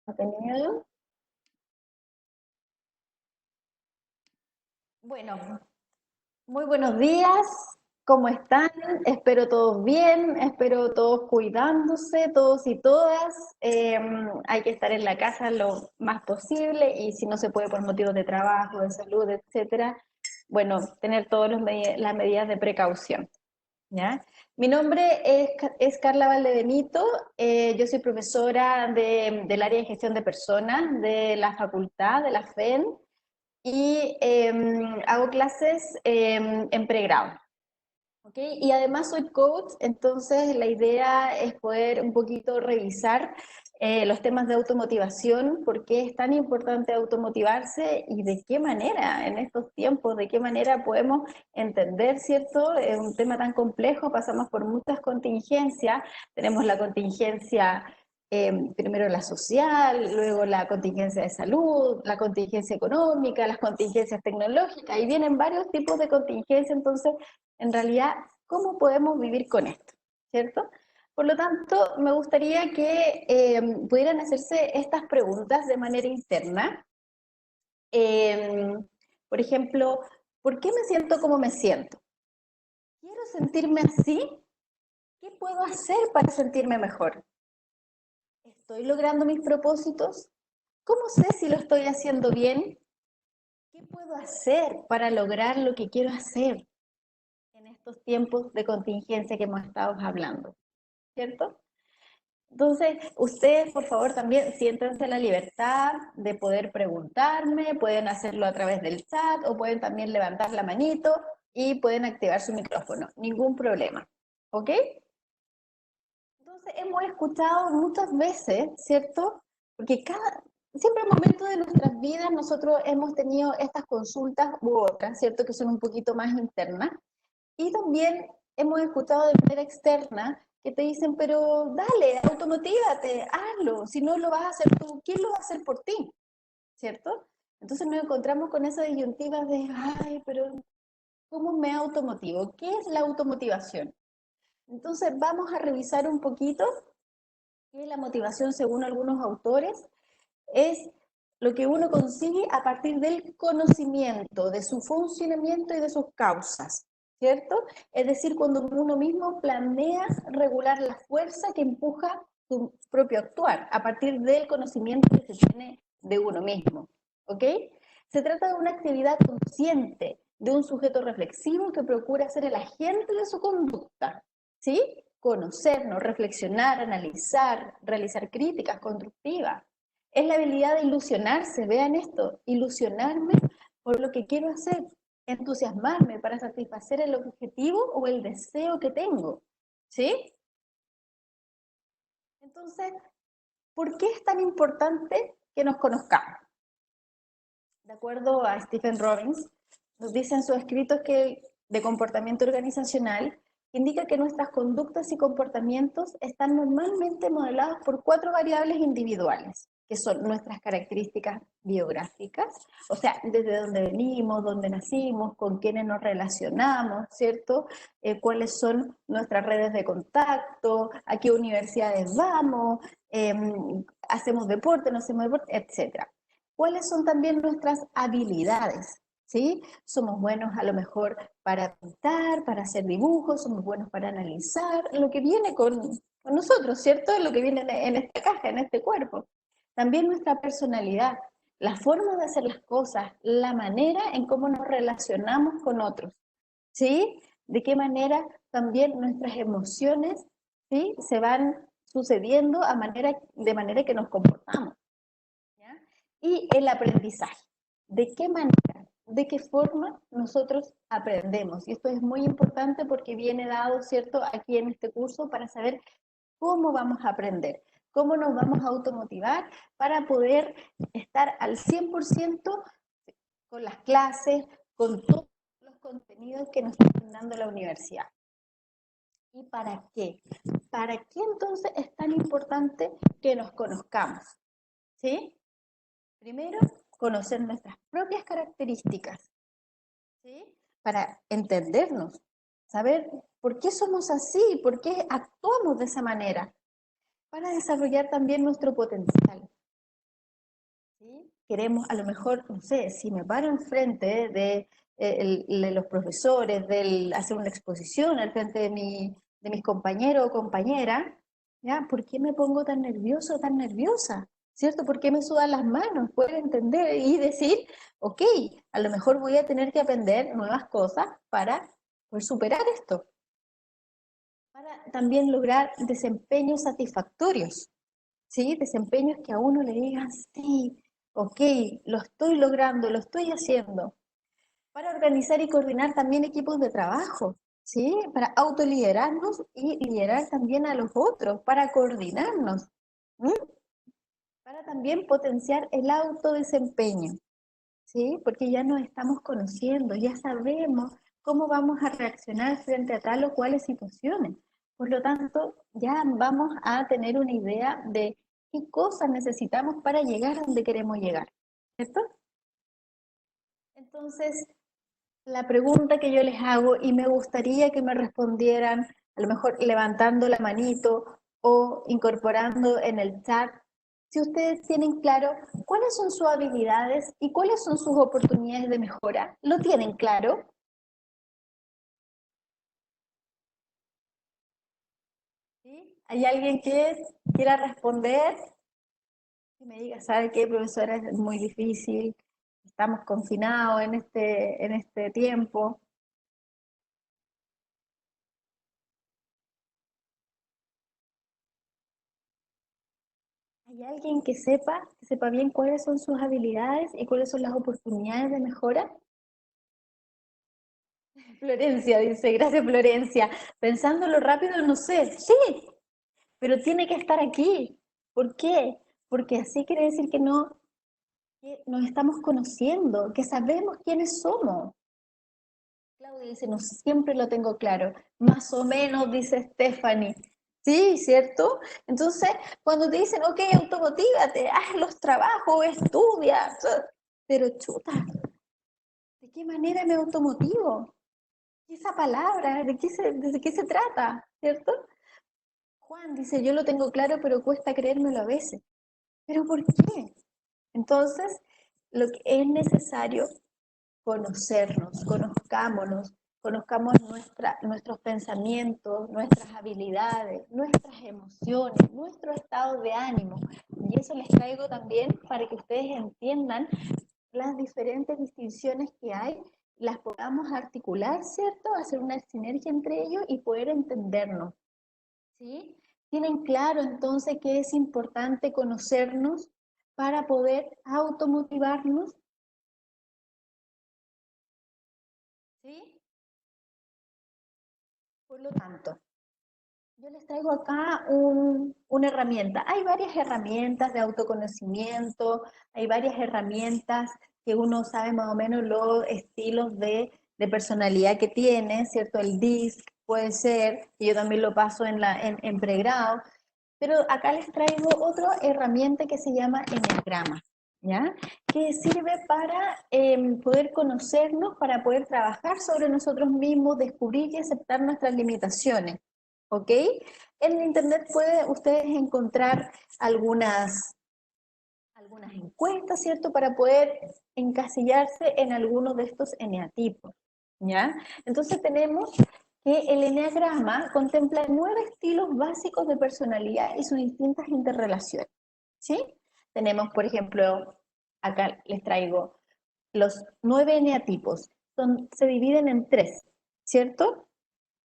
Contenido. Bueno, muy buenos días. ¿Cómo están? Espero todos bien, espero todos cuidándose, todos y todas. Hay que estar en la casa lo más posible y si no se puede por motivos de trabajo, de salud, etcétera, bueno, tener todas las medidas de precaución. ¿Ya? Mi nombre es Carla Valdebenito, yo soy profesora del área de gestión de personas de la facultad, de la FEN, y hago clases en pregrado. ¿Okay? Y además soy coach, entonces la idea es poder un poquito revisar los temas de automotivación, por qué es tan importante automotivarse y de qué manera en estos tiempos, de qué manera podemos entender, ¿cierto? Es un tema tan complejo, pasamos por muchas contingencias, tenemos la contingencia primero la social, luego la contingencia de salud, la contingencia económica, las contingencias tecnológicas, y vienen varios tipos de contingencias, entonces, en realidad, ¿cómo podemos vivir con esto? ¿Cierto? Por lo tanto, me gustaría que pudieran hacerse estas preguntas de manera interna. Eh, por ejemplo, ¿por qué me siento como me siento? ¿Quiero sentirme así? ¿Qué puedo hacer para sentirme mejor? ¿Estoy logrando mis propósitos? ¿Cómo sé si lo estoy haciendo bien? ¿Qué puedo hacer para lograr lo que quiero hacer en estos tiempos de contingencia que hemos estado hablando? ¿Cierto? Entonces, ustedes, por favor, también siéntanse la libertad de poder preguntarme, pueden hacerlo a través del chat o pueden también levantar la manito y pueden activar su micrófono. Ningún problema. ¿Ok? Entonces, hemos escuchado muchas veces, ¿cierto? Porque siempre en momentos de nuestras vidas nosotros hemos tenido estas consultas u otras, ¿cierto? Que son un poquito más internas. Y también hemos escuchado de manera externa que te dicen, pero dale, automotívate, hazlo. Si no lo vas a hacer tú, ¿quién lo va a hacer por ti? ¿Cierto? Entonces nos encontramos con esa disyuntiva de, ay, pero ¿cómo me automotivo? ¿Qué es la automotivación? Entonces vamos a revisar un poquito que la motivación, según algunos autores, es lo que uno consigue a partir del conocimiento de su funcionamiento y de sus causas, ¿cierto? Es decir, cuando uno mismo planea regular la fuerza que empuja su propio actuar, a partir del conocimiento que se tiene de uno mismo, ¿ok? Se trata de una actividad consciente de un sujeto reflexivo que procura ser el agente de su conducta, ¿sí? Conocernos, reflexionar, analizar, realizar críticas constructivas. Es la habilidad de ilusionarse, vean esto, ilusionarme por lo que quiero hacer, entusiasmarme para satisfacer el objetivo o el deseo que tengo, ¿sí? Entonces, ¿por qué es tan importante que nos conozcamos? De acuerdo a Stephen Robbins, nos dice en sus escritos que de comportamiento organizacional, indica que nuestras conductas y comportamientos están normalmente modelados por 4 variables individuales, que son nuestras características biográficas, o sea, desde dónde venimos, dónde nacimos, con quiénes nos relacionamos, ¿cierto? Cuáles son nuestras redes de contacto, a qué universidades vamos, hacemos deporte, no hacemos deporte, etcétera. ¿Cuáles son también nuestras habilidades? ¿Sí? Somos buenos a lo mejor para pintar, para hacer dibujos, somos buenos para analizar lo que viene con nosotros, ¿cierto? Lo que viene en esta caja, en este cuerpo. También nuestra personalidad, la forma de hacer las cosas, la manera en cómo nos relacionamos con otros, ¿sí? De qué manera también nuestras emociones, ¿sí? Se van sucediendo de manera que nos comportamos. ¿Ya? Y el aprendizaje. ¿De qué manera, de qué forma nosotros aprendemos? Y esto es muy importante porque viene dado, ¿cierto?, aquí en este curso para saber cómo vamos a aprender, cómo nos vamos a automotivar para poder estar al 100% con las clases, con todos los contenidos que nos están dando la universidad. ¿Y para qué? ¿Para qué entonces es tan importante que nos conozcamos? ¿Sí? Primero, conocer nuestras propias características, ¿sí? Para entendernos, saber por qué somos así, por qué actuamos de esa manera, para desarrollar también nuestro potencial. ¿sí? Queremos, a lo mejor, no sé, si me paro enfrente de los profesores, hacer una exposición al frente de mis compañeros o compañeras, ¿ya? ¿Por qué me pongo tan nervioso o tan nerviosa? ¿Cierto? ¿Por qué me sudan las manos? Poder entender y decir, ok, a lo mejor voy a tener que aprender nuevas cosas para poder superar esto, para también lograr desempeños satisfactorios. ¿Sí? Desempeños que a uno le digan, sí, ok, lo estoy logrando, lo estoy haciendo. Para organizar y coordinar también equipos de trabajo, ¿sí? Para autoliderarnos y liderar también a los otros, para coordinarnos, ¿sí? Para también potenciar el autodesempeño, ¿sí? Porque ya nos estamos conociendo, ya sabemos cómo vamos a reaccionar frente a tal o cuales situaciones. Por lo tanto, ya vamos a tener una idea de qué cosas necesitamos para llegar a donde queremos llegar, ¿cierto? Entonces, la pregunta que yo les hago y me gustaría que me respondieran, a lo mejor levantando la manito o incorporando en el chat, si ustedes tienen claro cuáles son sus habilidades y cuáles son sus oportunidades de mejora, ¿lo tienen claro? ¿Sí? ¿Hay alguien que quiera responder? Que me diga, ¿sabe qué, profesora? Es muy difícil, estamos confinados en este tiempo. ¿Hay alguien que sepa bien cuáles son sus habilidades y cuáles son las oportunidades de mejora? Florencia dice, gracias Florencia. Pensándolo rápido, no sé, sí, pero tiene que estar aquí. ¿Por qué? Porque así quiere decir que nos estamos conociendo, que sabemos quiénes somos. Claudia dice, no siempre lo tengo claro. Más o menos, dice Stephanie. Sí, ¿cierto? Entonces, cuando te dicen, ok, automotívate, haz los trabajos, estudia, pero chuta, ¿de qué manera me automotivo? ¿Qué es esa palabra? ¿De qué se trata? ¿Cierto? Juan dice, yo lo tengo claro, pero cuesta creérmelo a veces. ¿Pero por qué? Entonces, lo que es necesario conocernos, conozcámonos, conozcamos nuestros pensamientos, nuestras habilidades, nuestras emociones, nuestro estado de ánimo. Y eso les traigo también para que ustedes entiendan las diferentes distinciones que hay, las podamos articular, ¿cierto? Hacer una sinergia entre ellos y poder entendernos, ¿sí? Tienen claro entonces que es importante conocernos para poder automotivarnos, ¿sí? Por lo tanto, yo les traigo acá una herramienta. Hay varias herramientas de autoconocimiento, hay varias herramientas que uno sabe más o menos los estilos de personalidad que tiene, ¿cierto? El DISC puede ser, y yo también lo paso en pregrado, pero acá les traigo otra herramienta que se llama Enneagrama, ¿ya? Que sirve para poder conocernos, para poder trabajar sobre nosotros mismos, descubrir y aceptar nuestras limitaciones, ¿ok? En internet pueden ustedes encontrar algunas encuestas, ¿cierto? Para poder encasillarse en algunos de estos eneatipos, ¿ya? Entonces tenemos que el eneagrama contempla 9 estilos básicos de personalidad y sus distintas interrelaciones, ¿sí? Tenemos, por ejemplo, acá les traigo los 9 eneatipos. Se dividen en tres, ¿cierto?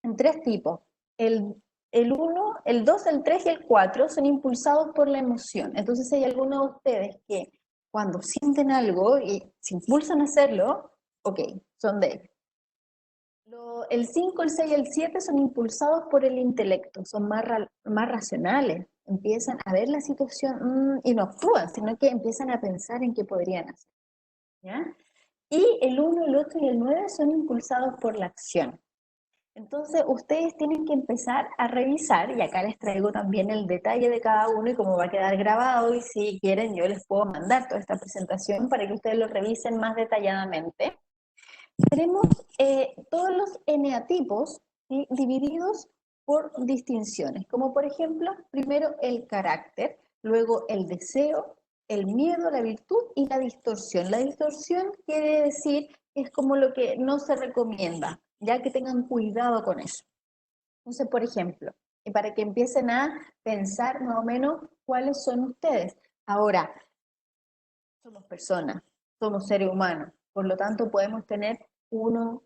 En tres tipos. El, el 1, el 2, el 3 y el 4 son impulsados por la emoción. Entonces, si hay algunos de ustedes que cuando sienten algo y se impulsan a hacerlo, ok, son de ellos. El 5, el 6 y el 7 son impulsados por el intelecto, son más racionales, empiezan a ver la situación y no actúan, sino que empiezan a pensar en qué podrían hacer. ¿Ya? Y el 1, el 8 y el 9 son impulsados por la acción. Entonces, ustedes tienen que empezar a revisar, y acá les traigo también el detalle de cada uno y cómo va a quedar grabado, y si quieren yo les puedo mandar toda esta presentación para que ustedes lo revisen más detalladamente. Tenemos todos los eneatipos, ¿sí? Divididos por distinciones, como por ejemplo, primero el carácter, luego el deseo, el miedo, la virtud y la distorsión. La distorsión quiere decir que es como lo que no se recomienda, ya que tengan cuidado con eso. Entonces, por ejemplo, y para que empiecen a pensar más o menos cuáles son ustedes. Ahora, somos personas, somos seres humanos, por lo tanto podemos tener uno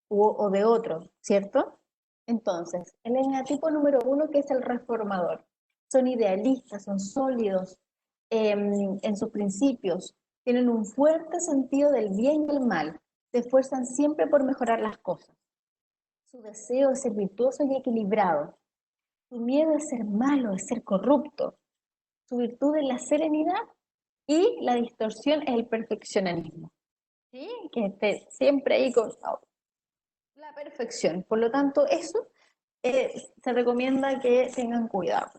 o de otro, ¿cierto? Entonces, el eneatipo número 1, que es el reformador, son idealistas, son sólidos en sus principios, tienen un fuerte sentido del bien y el mal, se esfuerzan siempre por mejorar las cosas. Su deseo es ser virtuoso y equilibrado. Su miedo es ser malo, es ser corrupto. Su virtud es la serenidad y la distorsión es el perfeccionismo. ¿Sí? Que esté siempre ahí con la perfección. Por lo tanto, eso se recomienda que tengan cuidado.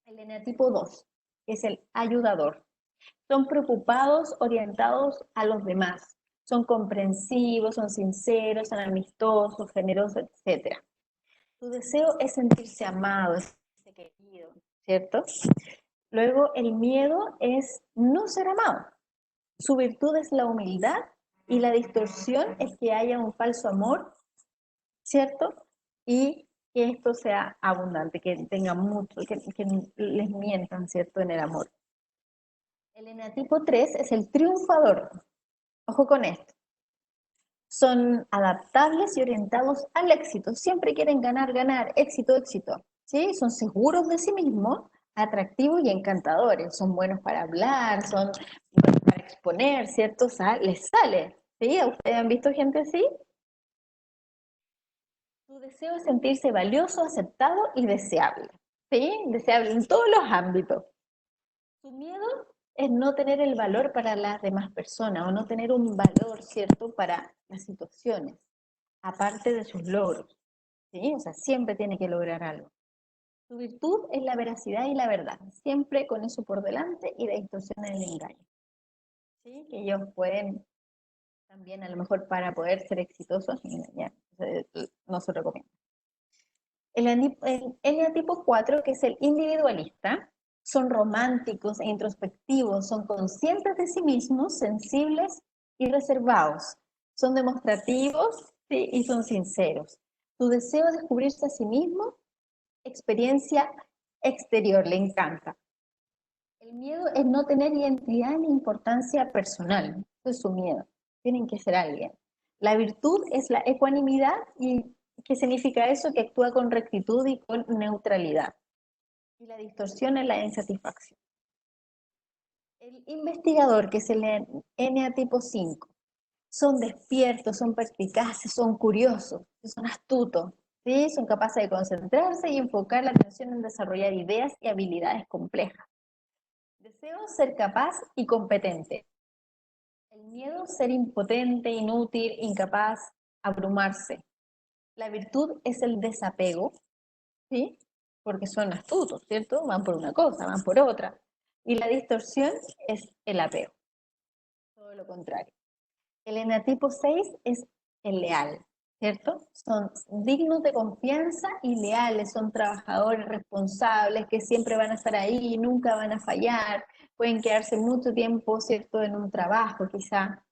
El eneatipo 2 es el ayudador. Son preocupados, orientados a los demás. Son comprensivos, son sinceros, son amistosos, generosos, etc. Su deseo es sentirse amado, es sentirse querido, ¿cierto? Luego, el miedo es no ser amado. Su virtud es la humildad y la distorsión es que haya un falso amor, ¿cierto? Y que esto sea abundante, que tenga mucho, que les mientan, ¿cierto? En el amor. El eneatipo 3 es el triunfador. Ojo con esto. Son adaptables y orientados al éxito. Siempre quieren ganar, ganar, éxito, éxito. ¿Sí? Son seguros de sí mismos, atractivos y encantadores. Son buenos para hablar, son buenos para exponer, ¿cierto? O sea, les sale. ¿Sí? ¿Ustedes han visto gente así? Su deseo es sentirse valioso, aceptado y deseable. ¿Sí? Deseable en todos los ámbitos. Su miedo es no tener el valor para las demás personas o no tener un valor, ¿cierto?, para las situaciones, aparte de sus logros. ¿Sí? O sea, siempre tiene que lograr algo. Su virtud es la veracidad y la verdad, siempre con eso por delante y la distorsión en el engaño. ¿Sí? Que ellos pueden también, a lo mejor para poder ser exitosos, engañar. No se recomienda. El eneatipo 4, que es el individualista, son románticos e introspectivos, son conscientes de sí mismos, sensibles y reservados. Son demostrativos, ¿sí? Y son sinceros. Su deseo de descubrirse a sí mismo, experiencia exterior, le encanta. El miedo es no tener identidad ni importancia personal. Eso es su miedo. Tienen que ser alguien. La virtud es la ecuanimidad. ¿Y qué significa eso? Que actúa con rectitud y con neutralidad. Y la distorsión es la insatisfacción. El investigador, que es el eneatipo 5, son despiertos, son perspicaces, son curiosos, son astutos, ¿sí? Son capaces de concentrarse y enfocar la atención en desarrollar ideas y habilidades complejas. Deseo ser capaz y competente. El miedo, ser impotente, inútil, incapaz, abrumarse. La virtud es el desapego, ¿sí? Porque son astutos, ¿cierto? Van por una cosa, van por otra. Y la distorsión es el apego, todo lo contrario. El eneatipo 6 es el leal, ¿cierto? Son dignos de confianza y leales, son trabajadores responsables que siempre van a estar ahí, nunca van a fallar, pueden quedarse mucho tiempo, ¿cierto?, en un trabajo quizá,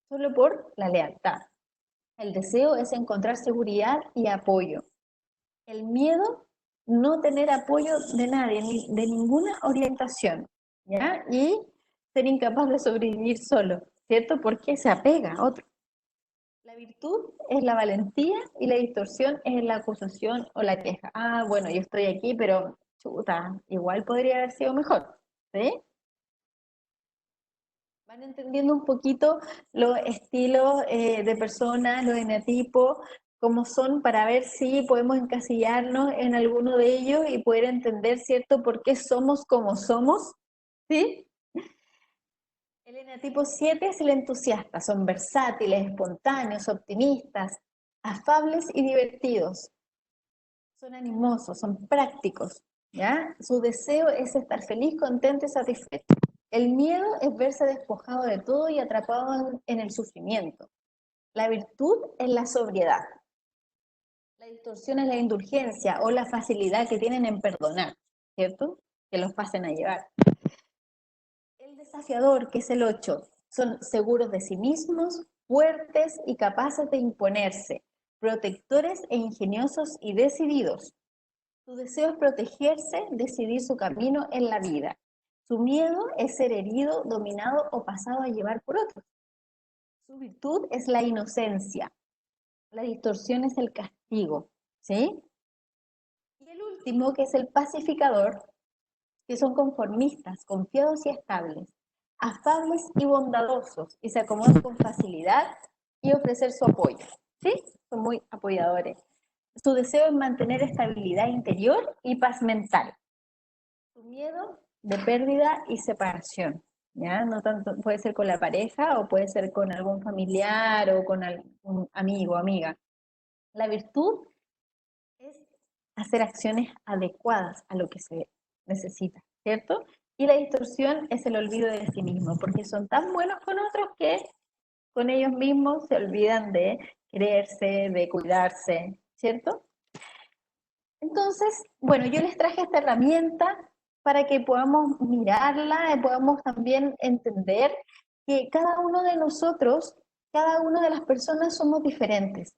solo por la lealtad. El deseo es encontrar seguridad y apoyo. El miedo, no tener apoyo de nadie, de ninguna orientación, ¿ya? Y ser incapaz de sobrevivir solo, ¿cierto? Porque se apega a otro. La virtud es la valentía y la distorsión es la acusación o la queja. Ah, bueno, yo estoy aquí, pero chuta, igual podría haber sido mejor, ¿sí? Van entendiendo un poquito los estilos de personas, los enetipos, cómo son, para ver si podemos encasillarnos en alguno de ellos y poder entender, ¿cierto?, por qué somos como somos, ¿sí? El enetipo 7 es el entusiasta, son versátiles, espontáneos, optimistas, afables y divertidos. Son animosos, son prácticos, ¿ya? Su deseo es estar feliz, contento y satisfecho. El miedo es verse despojado de todo y atrapado en el sufrimiento. La virtud es la sobriedad. La distorsión es la indulgencia o la facilidad que tienen en perdonar, ¿cierto? Que los pasen a llevar. desafiador, que es el 8. Son seguros de sí mismos, fuertes y capaces de imponerse, protectores e ingeniosos y decididos. Su deseo es protegerse, decidir su camino en la vida. Su miedo es ser herido, dominado o pasado a llevar por otros. Su virtud es la inocencia. La distorsión es el castigo, ¿sí? Y el último, que es el pacificador, que son conformistas, confiados y estables, afables y bondadosos, y se acomodan con facilidad y ofrecer su apoyo, ¿sí? Son muy apoyadores. Su deseo es mantener estabilidad interior y paz mental. Su miedo de pérdida y separación, ¿ya? No tanto, puede ser con la pareja o puede ser con algún familiar o con algún amigo o amiga. La virtud es hacer acciones adecuadas a lo que se necesita, ¿cierto? Y la distorsión es el olvido de sí mismo, porque son tan buenos con otros que con ellos mismos se olvidan de quererse, de cuidarse, ¿cierto? Entonces, bueno, yo les traje esta herramienta para que podamos mirarla y podamos también entender que cada uno de nosotros, cada una de las personas somos diferentes,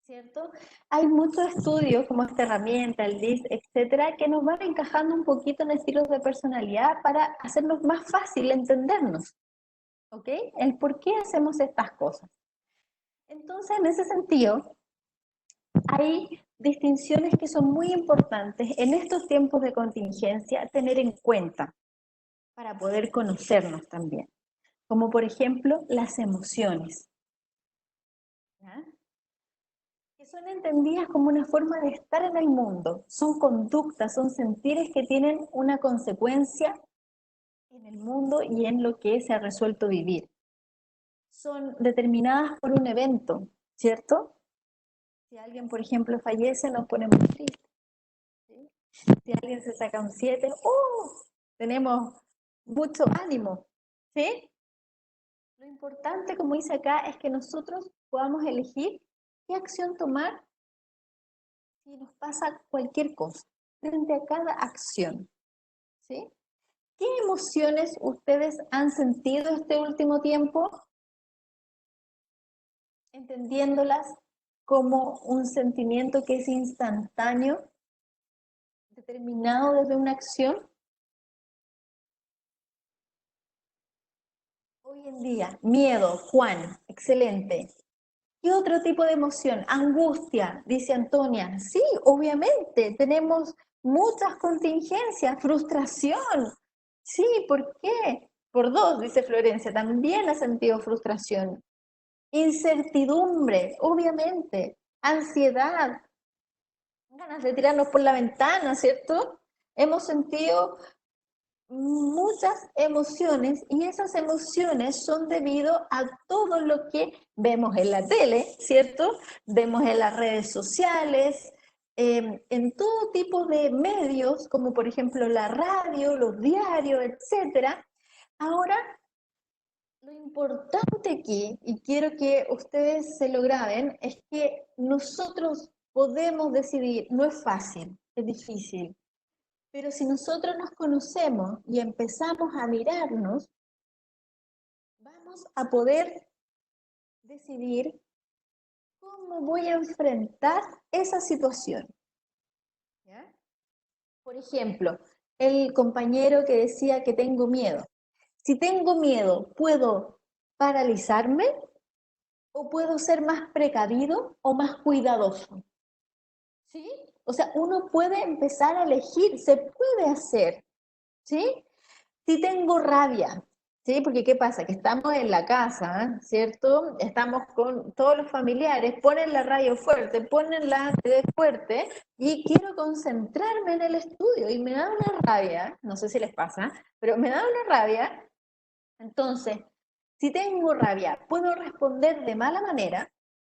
¿cierto? Hay muchos estudios como esta herramienta, el DIS, etcétera, que nos van encajando un poquito en estilos de personalidad para hacernos más fácil entendernos, ¿ok? El por qué hacemos estas cosas. Entonces, en ese sentido, hay distinciones que son muy importantes en estos tiempos de contingencia tener en cuenta para poder conocernos también, como por ejemplo las emociones, ¿ya? Que son entendidas como una forma de estar en el mundo, son conductas, son sentires que tienen una consecuencia en el mundo y en lo que se ha resuelto vivir. Son determinadas por un evento, ¿cierto? Si alguien, por ejemplo, fallece, nos ponemos tristes, ¿sí? Si alguien se saca un 7, tenemos mucho ánimo, ¿sí? Lo importante, como dice acá, es que nosotros podamos elegir qué acción tomar si nos pasa cualquier cosa, frente a cada acción, ¿sí? ¿Qué emociones ustedes han sentido este último tiempo? Entendiéndolas como un sentimiento que es instantáneo, determinado desde una acción. Hoy en día, miedo, Juan, excelente. ¿Qué otro tipo de emoción? Angustia, dice Antonia. Sí, obviamente, tenemos muchas contingencias, frustración. Sí, ¿por qué? Por dos, dice Florencia, también ha sentido frustración. Incertidumbre, obviamente. Ansiedad, ganas de tirarnos por la ventana, ¿cierto? Hemos sentido muchas emociones y esas emociones son debido a todo lo que vemos en la tele, ¿cierto? Vemos en las redes sociales, en todo tipo de medios, como por ejemplo la radio, los diarios, etcétera. Ahora, lo importante aquí, y quiero que ustedes se lo graben, es que nosotros podemos decidir, no es fácil, es difícil, pero si nosotros nos conocemos y empezamos a mirarnos, vamos a poder decidir cómo voy a enfrentar esa situación, ¿ya? Por ejemplo, el compañero que decía que tengo miedo. Si tengo miedo, ¿puedo paralizarme o puedo ser más precavido o más cuidadoso? ¿Sí? O sea, uno puede empezar a elegir, se puede hacer, ¿sí? Si tengo rabia, ¿sí? Porque ¿qué pasa? Que estamos en la casa, ¿cierto? Estamos con todos los familiares, ponen la radio fuerte, ponen la TV fuerte y quiero concentrarme en el estudio y me da una rabia, no sé si les pasa, pero me da una rabia. Entonces, si tengo rabia, puedo responder de mala manera,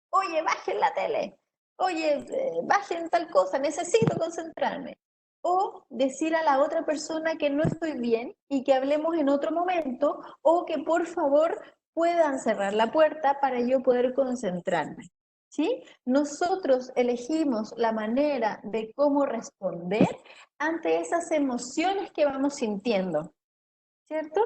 oye, bajen la tele, oye, bajen tal cosa, necesito concentrarme. O decir a la otra persona que no estoy bien y que hablemos en otro momento, o que por favor puedan cerrar la puerta para yo poder concentrarme. ¿Sí? Nosotros elegimos la manera de cómo responder ante esas emociones que vamos sintiendo. ¿cierto?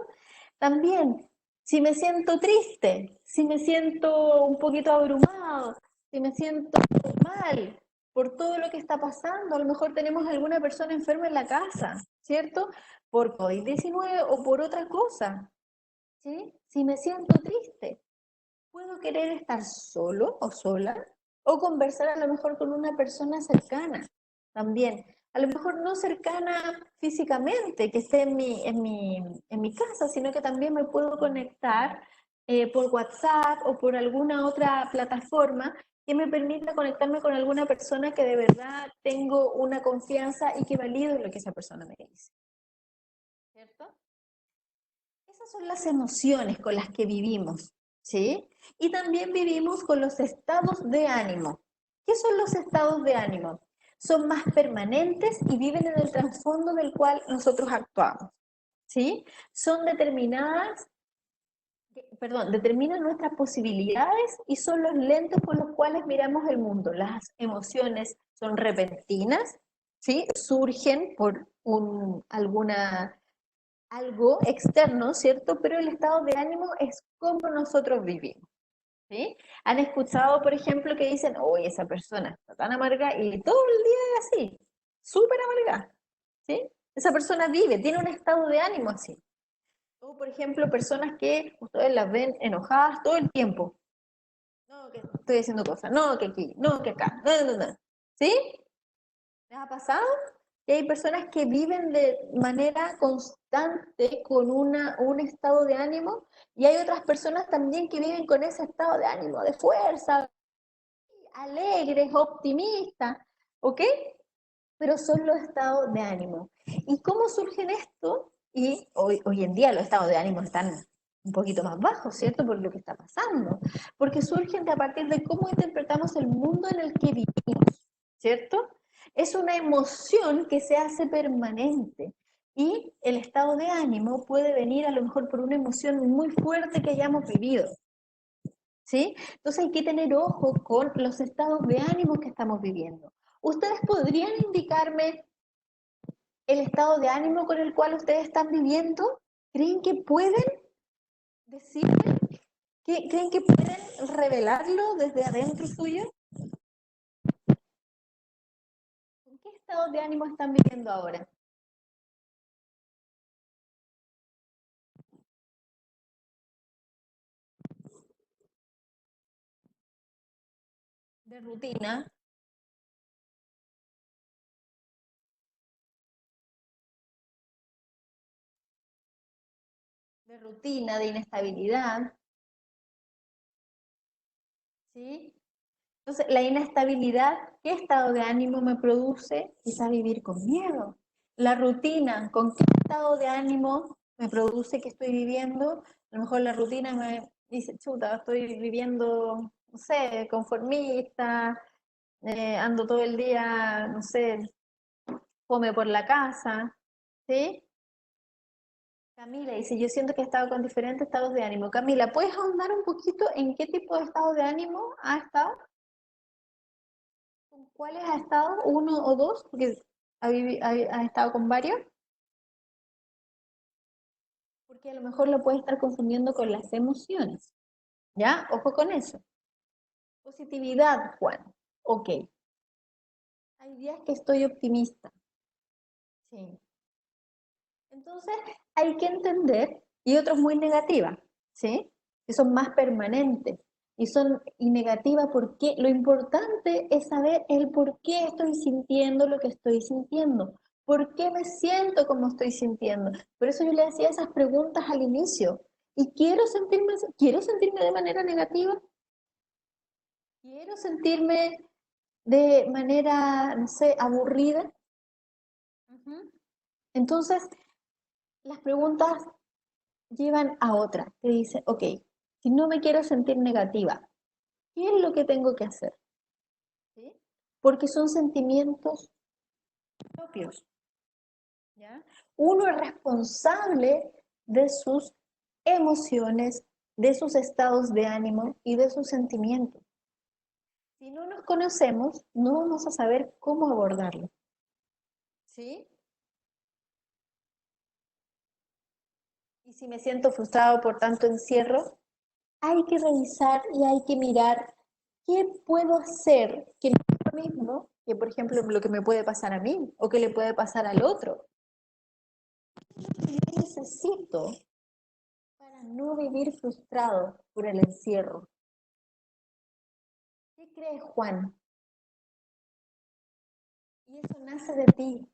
También, si me siento triste, si me siento un poquito abrumado, si me siento mal por todo lo que está pasando, a lo mejor tenemos alguna persona enferma en la casa, ¿cierto? Por COVID-19 o por otra cosa, ¿sí? Si me siento triste, puedo querer estar solo o sola o conversar a lo mejor con una persona cercana también. A lo mejor no cercana físicamente, que esté en mi casa, sino que también me puedo conectar por WhatsApp o por alguna otra plataforma que me permita conectarme con alguna persona que de verdad tengo una confianza y que valido lo que esa persona me dice. ¿Cierto? Esas son las emociones con las que vivimos, ¿sí? Y también vivimos con los estados de ánimo. ¿Qué son los estados de ánimo? Son más permanentes y viven en el trasfondo del cual nosotros actuamos, ¿sí? Son determinadas, perdón, determinan nuestras posibilidades y son los lentes con los cuales miramos el mundo. Las emociones son repentinas, ¿sí? Surgen por alguna algo externo, ¿cierto? Pero el estado de ánimo es como nosotros vivimos, ¿sí? Han escuchado, por ejemplo, que dicen, oye, esa persona está tan amarga y todo el día es así, súper amarga, ¿sí? Esa persona vive, tiene un estado de ánimo así. O, por ejemplo, personas que ustedes las ven enojadas todo el tiempo. No, que estoy haciendo cosas, no, que aquí, no, que acá, no, no, no. ¿Sí? ¿Les ha pasado? Que hay personas que viven de manera constante con un estado de ánimo y hay otras personas también que viven con ese estado de ánimo, de fuerza, alegres, optimistas, ¿ok? Pero son los estados de ánimo. ¿Y cómo surgen esto? Y hoy en día los estados de ánimo están un poquito más bajos, ¿cierto? Por lo que está pasando. Porque surgen a partir de cómo interpretamos el mundo en el que vivimos, ¿cierto? Es una emoción que se hace permanente. Y el estado de ánimo puede venir a lo mejor por una emoción muy fuerte que hayamos vivido, ¿sí? Entonces hay que tener ojo con los estados de ánimo que estamos viviendo. ¿Ustedes podrían indicarme el estado de ánimo con el cual ustedes están viviendo? ¿Creen que pueden decirme? ¿Creen que pueden revelarlo desde adentro suyo? ¿En qué estado de ánimo están viviendo ahora? De rutina, de inestabilidad, ¿sí? Entonces, la inestabilidad, ¿qué estado de ánimo me produce? Quizá vivir con miedo. La rutina, ¿con qué estado de ánimo me produce que estoy viviendo? A lo mejor la rutina me dice, chuta, estoy viviendo, no sé, conformista, ando todo el día, no sé, come por la casa, ¿sí? Camila dice, yo siento que he estado con diferentes estados de ánimo. Camila, ¿puedes ahondar un poquito en qué tipo de estado de ánimo ha estado? ¿Con cuáles ha estado? ¿Uno o dos? Porque ha estado con varios. Porque a lo mejor lo puede estar confundiendo con las emociones. ¿Ya? Ojo con eso. Positividad, Juan. Ok. Hay días que estoy optimista. Sí. Entonces, hay que entender, y otros muy negativas, ¿sí? Que son más permanentes y son y negativas porque lo importante es saber el por qué estoy sintiendo lo que estoy sintiendo, por qué me siento como estoy sintiendo. Por eso yo le hacía esas preguntas al inicio. ¿Y quiero sentirme de manera negativa? ¿Quiero sentirme de manera, no sé, aburrida? Ujú. Entonces, las preguntas llevan a otra, que dice, ok, si no me quiero sentir negativa, ¿qué es lo que tengo que hacer? ¿Sí? Porque son sentimientos propios, ¿ya? Uno es responsable de sus emociones, de sus estados de ánimo y de sus sentimientos. Si no nos conocemos, no vamos a saber cómo abordarlo, ¿sí? Y si me siento frustrado por tanto encierro, hay que revisar y hay que mirar qué puedo hacer que no es lo mismo que, por ejemplo, lo que me puede pasar a mí o que le puede pasar al otro. ¿Qué necesito para no vivir frustrado por el encierro? ¿Qué crees, Juan? Y eso nace de ti.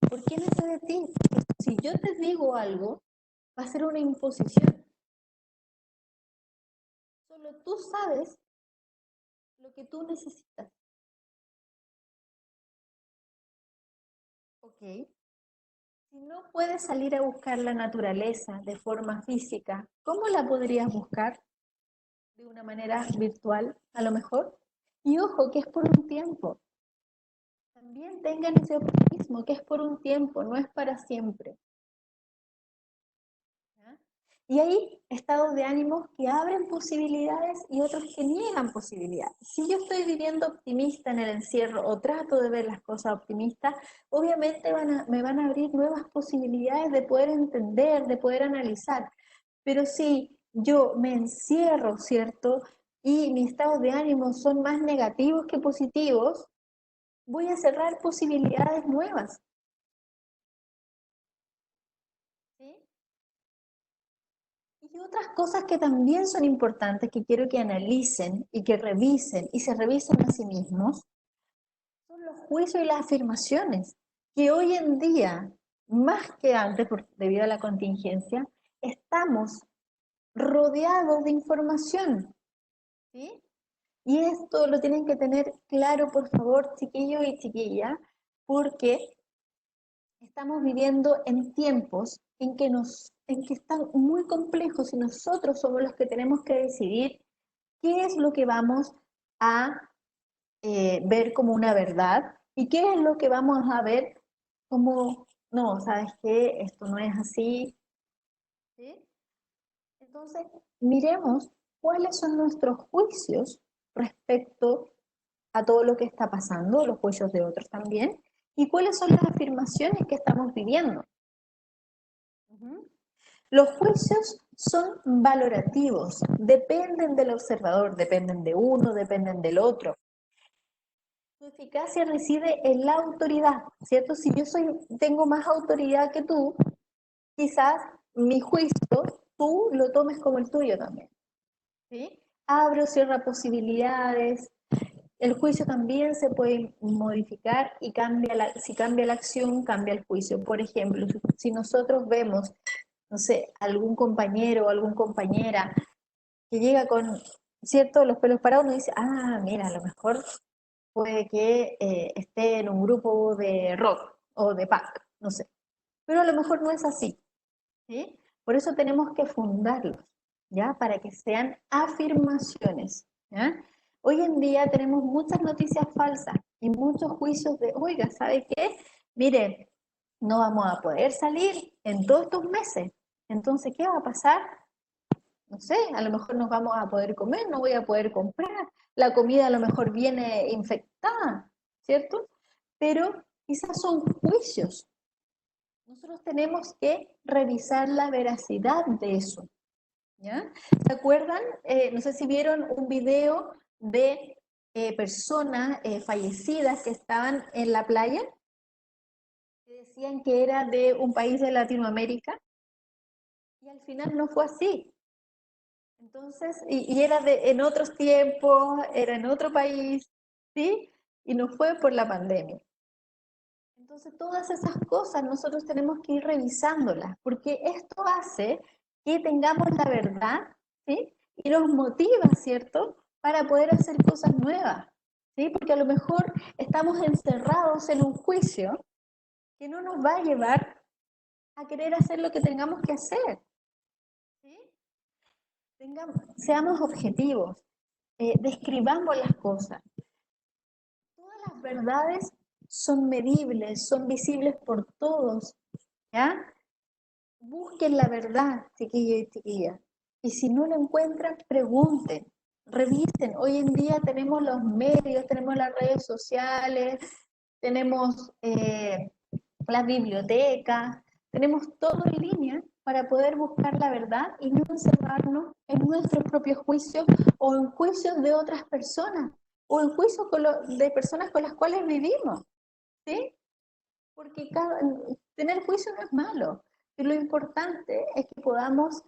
¿Por qué nace de ti? Porque si yo te digo algo, va a ser una imposición. Solo tú sabes lo que tú necesitas. ¿Ok? Si no puedes salir a buscar la naturaleza de forma física, ¿cómo la podrías buscar? De una manera virtual, a lo mejor. Y ojo, que es por un tiempo. También tengan ese optimismo, que es por un tiempo, no es para siempre. ¿Ya? Y hay estados de ánimo que abren posibilidades y otros que niegan posibilidades. Si yo estoy viviendo optimista en el encierro o trato de ver las cosas optimistas, obviamente me van a abrir nuevas posibilidades de poder entender, de poder analizar. Pero si yo me encierro, ¿cierto? Y mis estados de ánimo son más negativos que positivos, voy a cerrar posibilidades nuevas. ¿Sí? Y otras cosas que también son importantes, que quiero que analicen y que revisen y se revisen a sí mismos, son los juicios y las afirmaciones, que hoy en día, más que antes, debido a la contingencia, estamos rodeados de información. ¿Sí? Y esto lo tienen que tener claro, por favor, chiquillos y chiquillas, porque estamos viviendo en tiempos en que están muy complejos y nosotros somos los que tenemos que decidir qué es lo que vamos a ver como una verdad y qué es lo que vamos a ver como, no, ¿sabes qué? Esto no es así. ¿Sí? Entonces, miremos cuáles son nuestros juicios respecto a todo lo que está pasando, los juicios de otros también, y cuáles son las afirmaciones que estamos viviendo. Los juicios son valorativos, dependen del observador, dependen de uno, dependen del otro. Su eficacia reside en la autoridad, ¿cierto? Si yo tengo más autoridad que tú, quizás mi juicio tú lo tomes como el tuyo también. ¿Sí? Abre o cierra posibilidades. El juicio también se puede modificar y si cambia la acción, cambia el juicio. Por ejemplo, si nosotros vemos, no sé, algún compañero o alguna compañera que llega con, ¿cierto?, los pelos parados, uno dice, ah, mira, a lo mejor puede que esté en un grupo de rock o de punk, no sé. Pero a lo mejor no es así, ¿sí? Por eso tenemos que fundarlos, ¿ya? Para que sean afirmaciones, ¿ya? Hoy en día tenemos muchas noticias falsas y muchos juicios de, oiga, ¿sabe qué? Mire, no vamos a poder salir en todos estos meses. Entonces, ¿qué va a pasar? No sé, a lo mejor nos vamos a poder comer, no voy a poder comprar, la comida a lo mejor viene infectada, ¿cierto? Pero quizás son juicios. Nosotros tenemos que revisar la veracidad de eso, ¿ya? ¿Se acuerdan? No sé si vieron un video de personas fallecidas que estaban en la playa, que decían que era de un país de Latinoamérica, y al final no fue así. Entonces, y era en otros tiempos, era en otro país, ¿sí? Y no fue por la pandemia. Entonces, todas esas cosas nosotros tenemos que ir revisándolas, porque esto hace que tengamos la verdad, ¿sí? Y nos motiva, ¿cierto? Para poder hacer cosas nuevas, ¿sí? Porque a lo mejor estamos encerrados en un juicio que no nos va a llevar a querer hacer lo que tengamos que hacer, ¿sí? Seamos objetivos, describamos las cosas. Todas las verdades son medibles, son visibles por todos, ¿ya? Busquen la verdad, chiquillos y chiquillas. Y si no lo encuentran, pregunten, revisen. Hoy en día tenemos los medios, tenemos las redes sociales, tenemos las bibliotecas, tenemos todo en línea para poder buscar la verdad y no encerrarnos en nuestros propios juicios o en juicios de otras personas o en juicios de personas con las cuales vivimos, ¿sí? Porque tener juicio no es malo, y lo importante es que podamos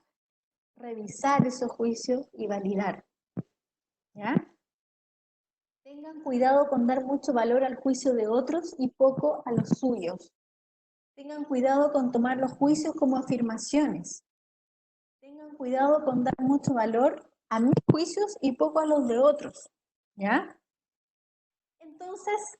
revisar esos juicios y validar, ¿ya? Tengan cuidado con dar mucho valor al juicio de otros y poco a los suyos. Tengan cuidado con tomar los juicios como afirmaciones. Tengan cuidado con dar mucho valor a mis juicios y poco a los de otros, ¿ya? Entonces,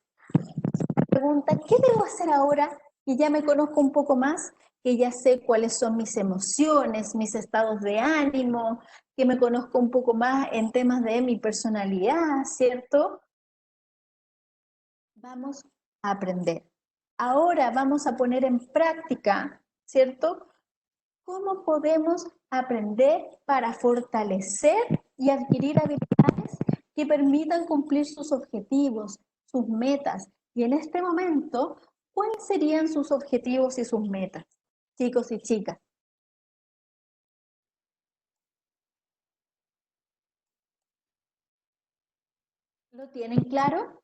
pregunta, ¿qué debo hacer ahora que ya me conozco un poco más, que ya sé cuáles son mis emociones, mis estados de ánimo, que me conozco un poco más en temas de mi personalidad, ¿cierto? Vamos a aprender. Ahora vamos a poner en práctica, ¿cierto? ¿Cómo podemos aprender para fortalecer y adquirir habilidades que permitan cumplir sus objetivos, sus metas? Y en este momento, ¿cuáles serían sus objetivos y sus metas, chicos y chicas? ¿Lo tienen claro?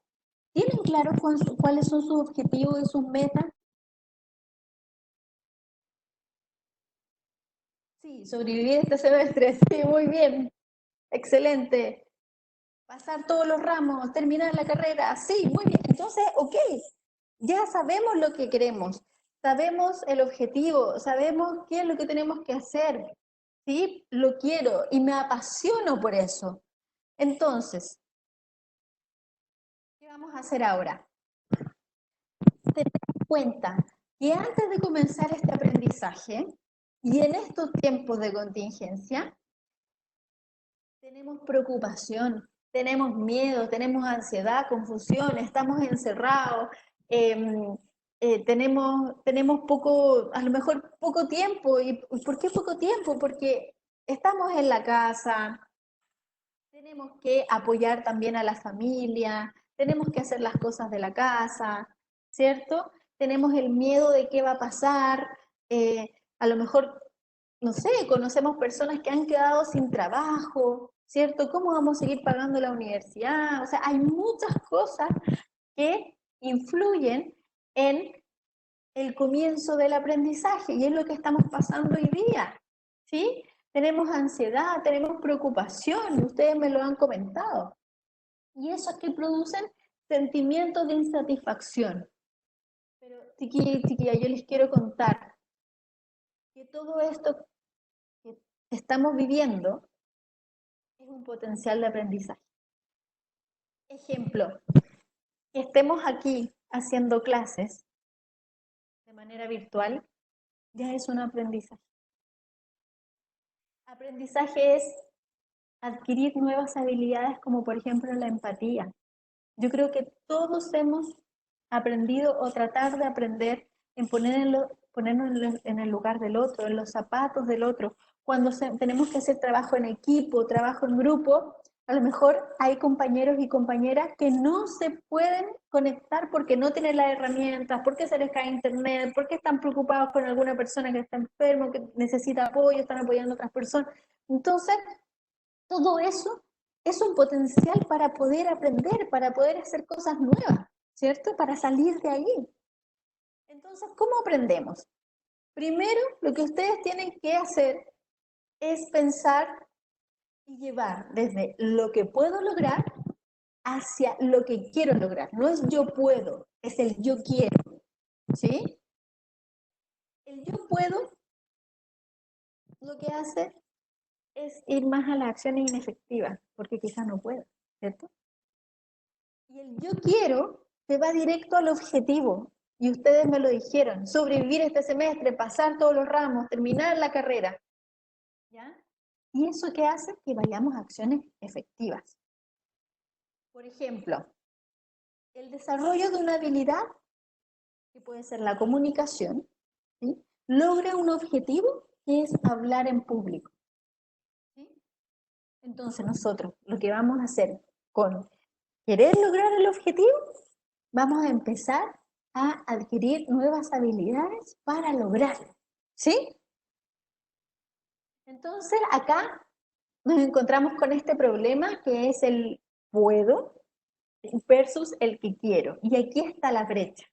¿Tienen claro cuáles son sus objetivos y sus metas? Sí, sobrevivir este semestre. Sí, muy bien. Excelente. Pasar todos los ramos, terminar la carrera. Sí, muy bien. Entonces, ok, ya sabemos lo que queremos, sabemos el objetivo, sabemos qué es lo que tenemos que hacer. ¿Sí? Lo quiero y me apasiono por eso. Entonces, ¿qué vamos a hacer ahora? Tener en cuenta que antes de comenzar este aprendizaje y en estos tiempos de contingencia, tenemos preocupación, tenemos miedo, tenemos ansiedad, confusión, estamos encerrados, tenemos poco, a lo mejor poco tiempo. ¿Y por qué poco tiempo? Porque estamos en la casa, tenemos que apoyar también a la familia, tenemos que hacer las cosas de la casa, ¿cierto? Tenemos el miedo de qué va a pasar, a lo mejor, no sé, conocemos personas que han quedado sin trabajo, ¿cierto? ¿Cómo vamos a seguir pagando la universidad? O sea, hay muchas cosas que influyen en el comienzo del aprendizaje y es lo que estamos pasando hoy día, ¿sí? Tenemos ansiedad, tenemos preocupación, ustedes me lo han comentado. Y eso es que producen sentimientos de insatisfacción. Pero, chiquilla, yo les quiero contar que todo esto que estamos viviendo es un potencial de aprendizaje. Ejemplo, que estemos aquí haciendo clases de manera virtual ya es un aprendizaje. Aprendizaje es adquirir nuevas habilidades como por ejemplo la empatía. Yo creo que todos hemos aprendido o tratar de aprender en ponernos en el lugar del otro, en los zapatos del otro. Cuando tenemos que hacer trabajo en equipo, trabajo en grupo, a lo mejor hay compañeros y compañeras que no se pueden conectar porque no tienen las herramientas, porque se les cae internet, porque están preocupados por alguna persona que está enfermo, que necesita apoyo, están apoyando a otras personas. Entonces, todo eso es un potencial para poder aprender, para poder hacer cosas nuevas, ¿cierto? Para salir de ahí. Entonces, ¿cómo aprendemos? Primero, lo que ustedes tienen que hacer es pensar y llevar desde lo que puedo lograr hacia lo que quiero lograr. No es yo puedo, es el yo quiero, ¿sí? El yo puedo lo que hace es ir más a las acciones inefectivas, porque quizás no puedo, ¿cierto? Y el yo quiero se va directo al objetivo. Y ustedes me lo dijeron, sobrevivir este semestre, pasar todos los ramos, terminar la carrera. ¿Ya? ¿Y eso qué hace? Que vayamos a acciones efectivas. Por ejemplo, el desarrollo de una habilidad, que puede ser la comunicación, ¿sí? Logra un objetivo que es hablar en público. ¿Sí? Entonces nosotros lo que vamos a hacer con querer lograr el objetivo, vamos a empezar a adquirir nuevas habilidades para lograrlo, ¿sí? Entonces, acá nos encontramos con este problema que es el puedo versus el que quiero. Y aquí está la brecha.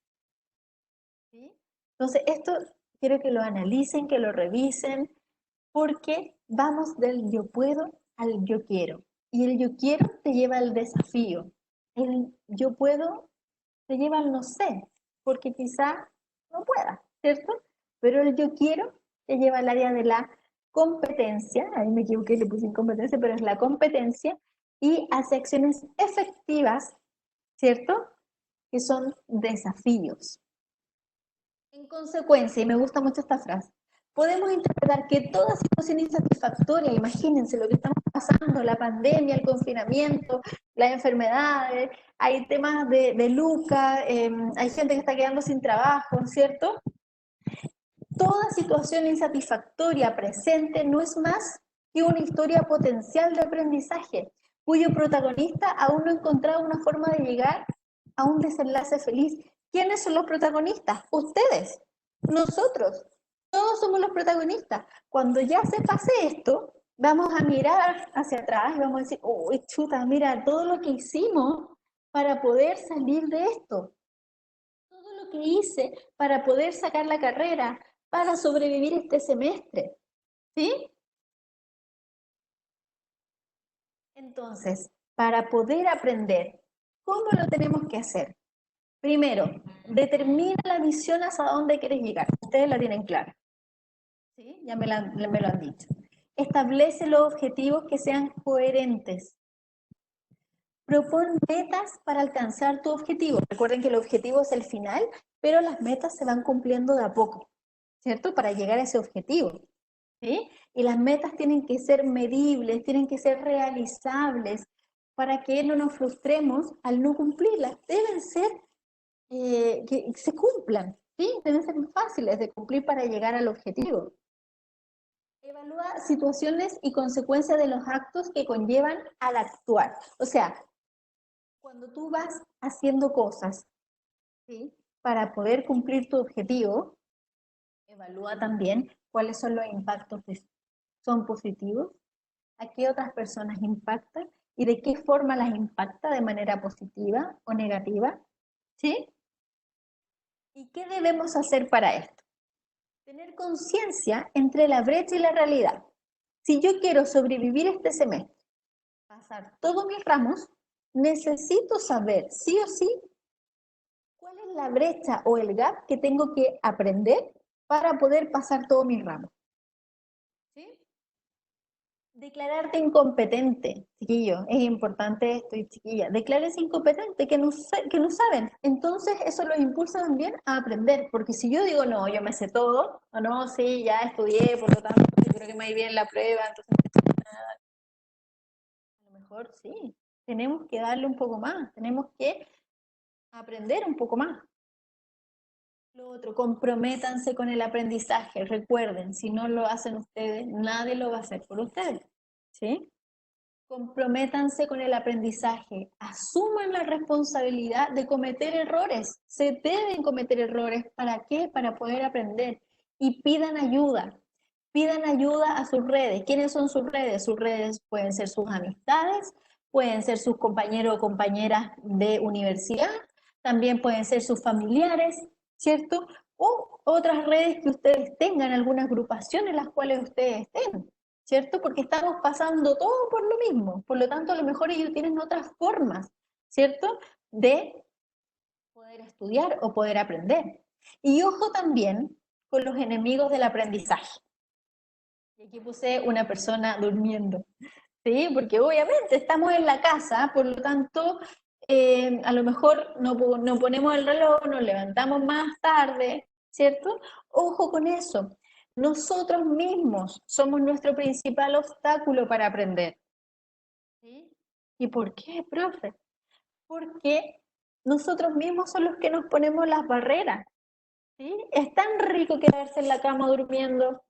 ¿Sí? Entonces, esto quiero que lo analicen, que lo revisen, porque vamos del yo puedo al yo quiero. Y el yo quiero te lleva al desafío. El yo puedo te lleva al no sé, porque quizá no pueda, ¿cierto? Pero el yo quiero te lleva al área de la competencia, ahí me equivoqué, le puse incompetencia, pero es la competencia, y hace acciones efectivas, ¿cierto? Que son desafíos. En consecuencia, y me gusta mucho esta frase, podemos interpretar que toda situación insatisfactoria, imagínense lo que estamos pasando, la pandemia, el confinamiento, las enfermedades, hay temas de Luca, hay gente que está quedando sin trabajo, ¿cierto? Toda situación insatisfactoria presente no es más que una historia potencial de aprendizaje, cuyo protagonista aún no ha encontrado una forma de llegar a un desenlace feliz. ¿Quiénes son los protagonistas? Ustedes, nosotros, todos somos los protagonistas. Cuando ya se pase esto, vamos a mirar hacia atrás y vamos a decir, uy, chuta, mira todo lo que hicimos para poder salir de esto, todo lo que hice para poder sacar la carrera, para sobrevivir este semestre, ¿sí? Entonces, para poder aprender, ¿cómo lo tenemos que hacer? Primero, determina la visión hacia dónde quieres llegar. Ustedes la tienen clara, ¿sí? Ya me lo han dicho. Establece los objetivos que sean coherentes. Propon metas para alcanzar tu objetivo. Recuerden que el objetivo es el final, pero las metas se van cumpliendo de a poco, ¿cierto? Para llegar a ese objetivo. ¿Sí? Y las metas tienen que ser medibles, tienen que ser realizables para que no nos frustremos al no cumplirlas. Deben ser que se cumplan, ¿sí? Deben ser fáciles de cumplir para llegar al objetivo. Evalúa situaciones y consecuencias de los actos que conllevan al actuar. O sea, cuando tú vas haciendo cosas, ¿sí? Para poder cumplir tu objetivo, evalúa también cuáles son los impactos que son positivos, a qué otras personas impacta y de qué forma las impacta de manera positiva o negativa, ¿sí? ¿Y qué debemos hacer para esto? Tener conciencia entre la brecha y la realidad. Si yo quiero sobrevivir este semestre, pasar todos mis ramos, necesito saber sí o sí cuál es la brecha o el gap que tengo que aprender para poder pasar todos mis ramos. ¿Sí? Declararte incompetente, chiquillo, es importante esto, y chiquilla. Declárese incompetente, que no saben. Entonces, eso los impulsa también a aprender, porque si yo digo, no, yo me sé todo, o no, sí, ya estudié, por lo tanto, yo creo que me va bien la prueba, entonces, a lo mejor sí, tenemos que darle un poco más, tenemos que aprender un poco más. Lo otro, comprométanse con el aprendizaje. Recuerden, si no lo hacen ustedes, nadie lo va a hacer por ustedes, ¿sí? Comprométanse con el aprendizaje, asuman la responsabilidad de cometer errores, se deben cometer errores, ¿para qué? Para poder aprender y pidan ayuda a sus redes. ¿Quiénes son sus redes? Sus redes pueden ser sus amistades, pueden ser sus compañeros o compañeras de universidad, también pueden ser sus familiares, ¿cierto? O otras redes que ustedes tengan, algunas agrupaciones en las cuales ustedes estén. ¿Cierto? Porque estamos pasando todo por lo mismo. Por lo tanto, a lo mejor ellos tienen otras formas, ¿cierto? De poder estudiar o poder aprender. Y ojo también con los enemigos del aprendizaje. Y aquí puse una persona durmiendo, ¿sí? Porque obviamente estamos en la casa, por lo tanto, a lo mejor no ponemos el reloj, nos levantamos más tarde, ¿cierto? Ojo con eso. Nosotros mismos somos nuestro principal obstáculo para aprender. ¿Sí? ¿Y por qué, profe? Porque nosotros mismos son los que nos ponemos las barreras. ¿Sí? Es tan rico quedarse en la cama durmiendo,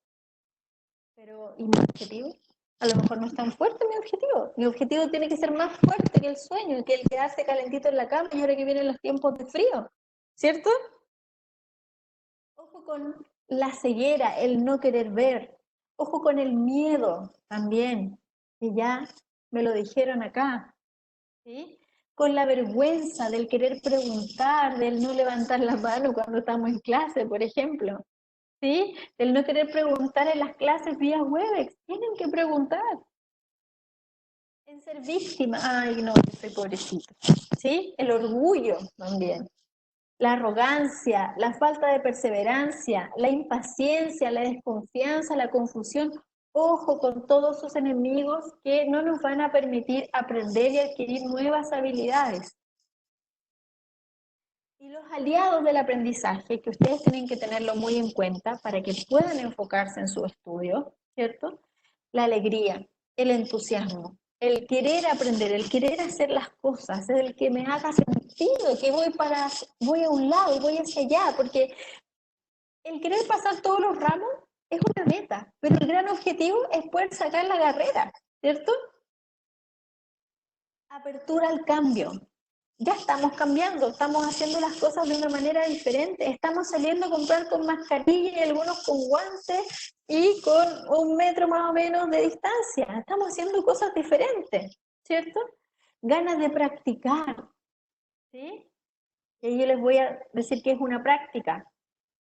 pero ¿y mi objetivo? A lo mejor no es tan fuerte mi objetivo. Mi objetivo tiene que ser más fuerte que el sueño, que el quedarse calentito en la cama y ahora que vienen los tiempos de frío, ¿cierto? Ojo con la ceguera, el no querer ver. Ojo con el miedo también, que ya me lo dijeron acá, ¿sí? Con la vergüenza del querer preguntar, del no levantar la mano cuando estamos en clase, por ejemplo, ¿sí? Del no querer preguntar en las clases vía Webex. Tienen que preguntar. En ser víctima, ay no, yo soy pobrecito, ¿sí? El orgullo también, la arrogancia, la falta de perseverancia, la impaciencia, la desconfianza, la confusión. Ojo con todos esos enemigos que no nos van a permitir aprender y adquirir nuevas habilidades. Y los aliados del aprendizaje, que ustedes tienen que tenerlo muy en cuenta para que puedan enfocarse en su estudio, ¿cierto? La alegría, el entusiasmo, el querer aprender, el querer hacer las cosas, el que me haga sentido, que voy a un lado, voy hacia allá, porque el querer pasar todos los ramos es una meta, pero el gran objetivo es poder sacar la carrera, ¿cierto? Apertura al cambio. Ya estamos cambiando, estamos haciendo las cosas de una manera diferente, estamos saliendo a comprar con mascarilla y algunos con guantes y con 1 metro más o menos de distancia. Estamos haciendo cosas diferentes, ¿cierto? Ganas de practicar, ¿sí? Y yo les voy a decir que es una práctica.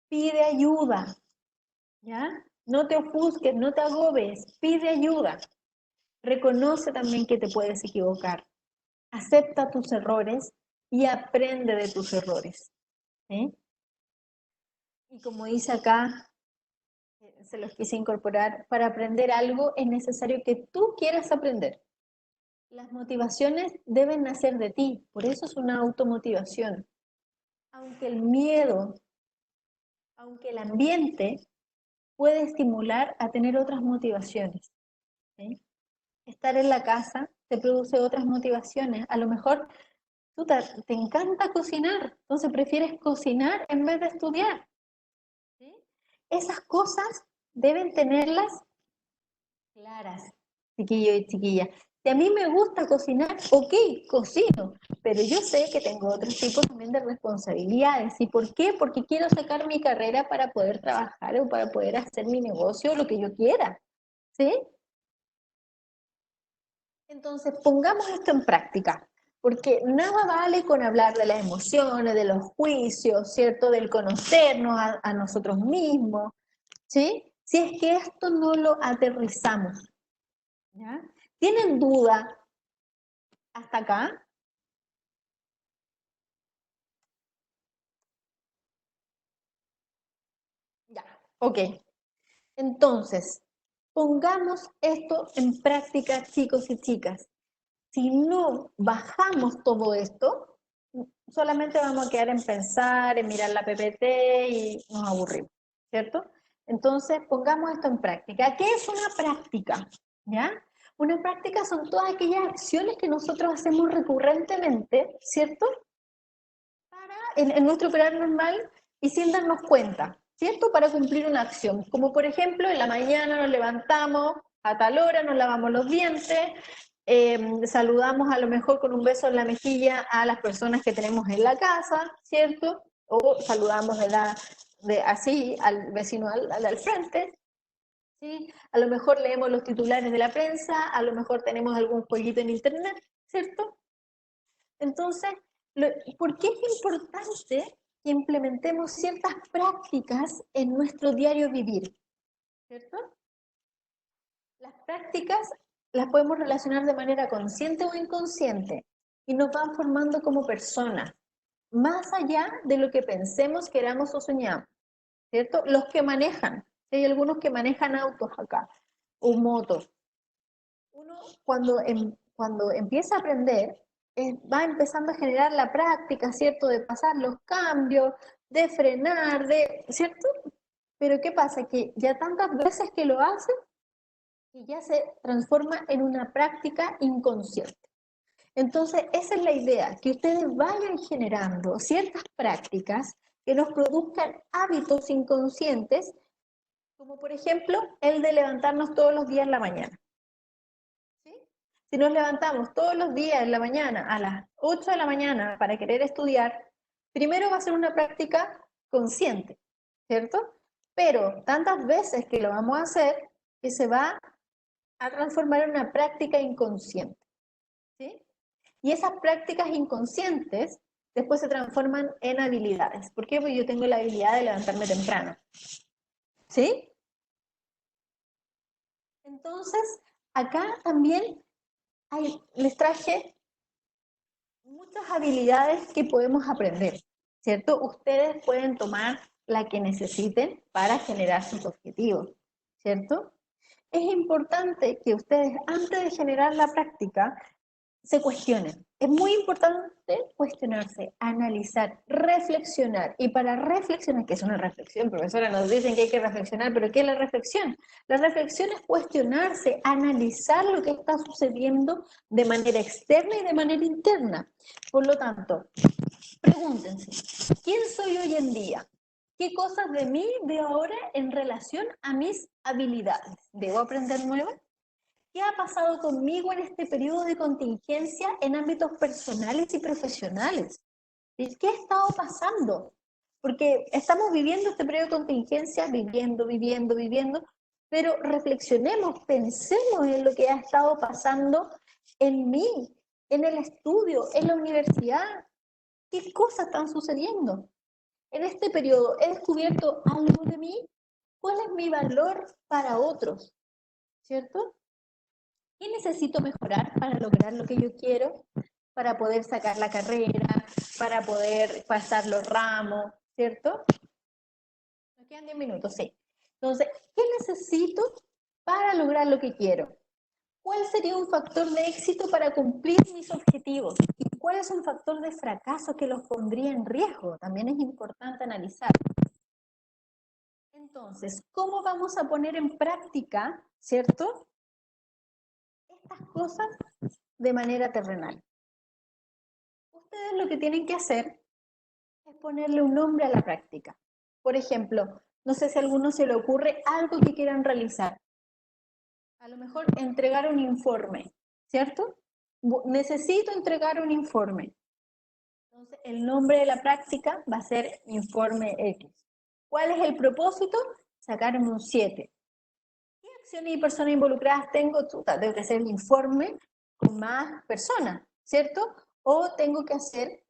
Pide ayuda, ¿ya? No te ofusques, no te agobies, pide ayuda. Reconoce también que te puedes equivocar. Acepta tus errores y aprende de tus errores. ¿Sí? Y como dice acá, se los quise incorporar, para aprender algo es necesario que tú quieras aprender. Las motivaciones deben nacer de ti, por eso es una automotivación. Aunque el miedo, aunque el ambiente puede estimular a tener otras motivaciones. ¿Sí? Estar en la casa te produce otras motivaciones. A lo mejor tú te encanta cocinar, entonces prefieres cocinar en vez de estudiar. ¿Sí? Esas cosas deben tenerlas claras, chiquillo y chiquilla. Si a mí me gusta cocinar, ok, cocino, pero yo sé que tengo otros tipos también de responsabilidades. ¿Y por qué? Porque quiero sacar mi carrera para poder trabajar o para poder hacer mi negocio, lo que yo quiera. ¿Sí? Entonces, pongamos esto en práctica, porque nada vale con hablar de las emociones, de los juicios, ¿cierto? Del conocernos a nosotros mismos, ¿sí? Si es que esto no lo aterrizamos, ¿ya? ¿Tienen duda hasta acá? Ya, ok. Entonces, pongamos esto en práctica, chicos y chicas. Si no bajamos todo esto, solamente vamos a quedar en pensar, en mirar la PPT y nos aburrimos, ¿cierto? Entonces, pongamos esto en práctica. ¿Qué es una práctica? ¿Ya? Una práctica son todas aquellas acciones que nosotros hacemos recurrentemente, ¿cierto? En nuestro operar normal y sin darnos cuenta, ¿cierto? Para cumplir una acción. Como por ejemplo, en la mañana nos levantamos a tal hora, nos lavamos los dientes, saludamos a lo mejor con un beso en la mejilla a las personas que tenemos en la casa, ¿cierto? O saludamos así al vecino al frente, ¿sí? A lo mejor leemos los titulares de la prensa, a lo mejor tenemos algún jueguito en internet, ¿cierto? Entonces, ¿por qué es importante que implementemos ciertas prácticas en nuestro diario vivir? ¿Cierto? Las prácticas las podemos relacionar de manera consciente o inconsciente y nos van formando como personas, más allá de lo que pensemos, queramos o soñamos, ¿cierto? Los que manejan, hay algunos que manejan autos acá, o motos. Uno cuando empieza a aprender, va empezando a generar la práctica, ¿cierto? De pasar los cambios, de frenar, ¿cierto? Pero ¿qué pasa? Que ya tantas veces que lo hace, que ya se transforma en una práctica inconsciente. Entonces, esa es la idea, que ustedes vayan generando ciertas prácticas que nos produzcan hábitos inconscientes, como por ejemplo el de levantarnos todos los días en la mañana. ¿Sí? Si nos levantamos todos los días en la mañana a las 8 de la mañana para querer estudiar, primero va a ser una práctica consciente, ¿cierto? Pero tantas veces que lo vamos a hacer, que se va a transformar en una práctica inconsciente, ¿sí? Y esas prácticas inconscientes después se transforman en habilidades. ¿Por qué? Porque yo tengo la habilidad de levantarme temprano, ¿sí? Entonces, acá también les traje muchas habilidades que podemos aprender, ¿cierto? Ustedes pueden tomar la que necesiten para generar sus objetivos, ¿cierto? Es importante que ustedes, antes de generar la práctica, se cuestionen. Es muy importante cuestionarse, analizar, reflexionar. Y para reflexionar, ¿qué es una reflexión? Profesora, nos dicen que hay que reflexionar, pero ¿qué es la reflexión? La reflexión es cuestionarse, analizar lo que está sucediendo de manera externa y de manera interna. Por lo tanto, pregúntense, ¿quién soy hoy en día? ¿Qué cosas de mí veo ahora en relación a mis habilidades? ¿Debo aprender nuevas? ¿Qué ha pasado conmigo en este periodo de contingencia en ámbitos personales y profesionales? ¿Qué ha estado pasando? Porque estamos viviendo este periodo de contingencia, viviendo, pero reflexionemos, pensemos en lo que ha estado pasando en mí, en el estudio, en la universidad. ¿Qué cosas están sucediendo? En este periodo, ¿he descubierto algo de mí? ¿Cuál es mi valor para otros? ¿Cierto? ¿Qué necesito mejorar para lograr lo que yo quiero? Para poder sacar la carrera, para poder pasar los ramos, ¿cierto? Nos quedan 10 minutos, sí. Entonces, ¿qué necesito para lograr lo que quiero? ¿Cuál sería un factor de éxito para cumplir mis objetivos? ¿Y cuál es un factor de fracaso que los pondría en riesgo? También es importante analizar. Entonces, ¿cómo vamos a poner en práctica, ¿cierto? Estas cosas de manera terrenal. Ustedes lo que tienen que hacer es ponerle un nombre a la práctica. Por ejemplo, no sé si a alguno se le ocurre algo que quieran realizar. A lo mejor entregar un informe, ¿cierto? Necesito entregar un informe. Entonces, el nombre de la práctica va a ser informe X. ¿Cuál es el propósito? Sacarme un 7. ¿Qué acciones y personas involucradas tengo? Tengo que hacer el informe con más personas, ¿cierto? O tengo que hacer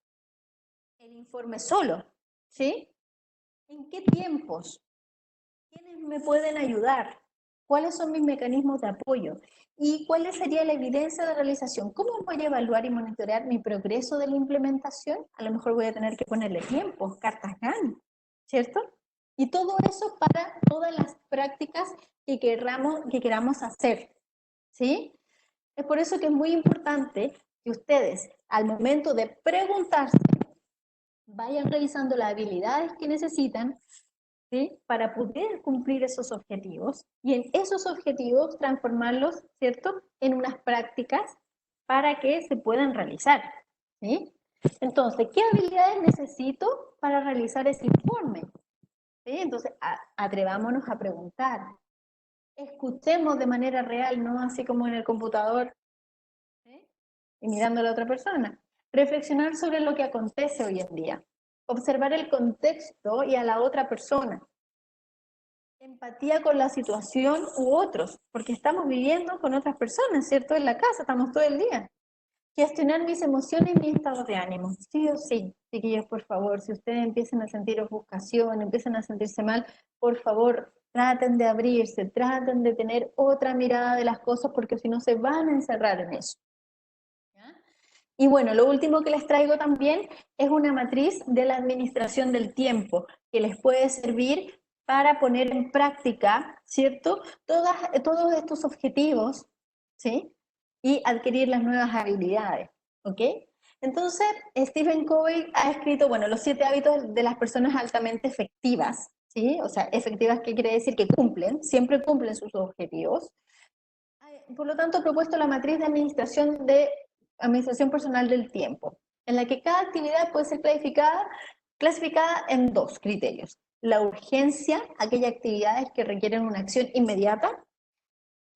el informe solo, ¿sí? ¿En qué tiempos? ¿Quiénes me pueden ayudar? ¿Cuáles son mis mecanismos de apoyo? ¿Y cuál sería la evidencia de realización? ¿Cómo voy a evaluar y monitorear mi progreso de la implementación? A lo mejor voy a tener que ponerle tiempos, cartas GAN, ¿cierto? Y todo eso para todas las prácticas que queramos hacer, ¿sí? Es por eso que es muy importante que ustedes, al momento de preguntarse, vayan revisando las habilidades que necesitan, ¿sí? Para poder cumplir esos objetivos y en esos objetivos transformarlos, ¿cierto?, en unas prácticas para que se puedan realizar, ¿sí? Entonces, ¿qué habilidades necesito para realizar ese informe? ¿Sí? Entonces, atrevámonos a preguntar, escuchemos de manera real, no así como en el computador, ¿sí? Y mirando a la otra persona. Reflexionar sobre lo que acontece hoy en día. Observar el contexto y a la otra persona. Empatía con la situación u otros, porque estamos viviendo con otras personas, ¿cierto? En la casa, estamos todo el día. Gestionar mis emociones y mis estados de ánimo. Sí o sí, chiquillos, por favor, si ustedes empiezan a sentir ofuscación, empiezan a sentirse mal, por favor, traten de abrirse, traten de tener otra mirada de las cosas, porque si no se van a encerrar en eso. ¿Ya? Y bueno, lo último que les traigo también es una matriz de la administración del tiempo, que les puede servir para poner en práctica, ¿cierto? Todos estos objetivos, ¿sí? Y adquirir las nuevas habilidades, ¿ok? Entonces, Stephen Covey ha escrito, bueno, los 7 hábitos de las personas altamente efectivas, ¿sí? O sea, efectivas, ¿qué quiere decir? Que cumplen, siempre cumplen sus objetivos. Por lo tanto, he propuesto la matriz de administración personal del tiempo, en la que cada actividad puede ser clasificada en 2 criterios. La urgencia, aquellas actividades que requieren una acción inmediata.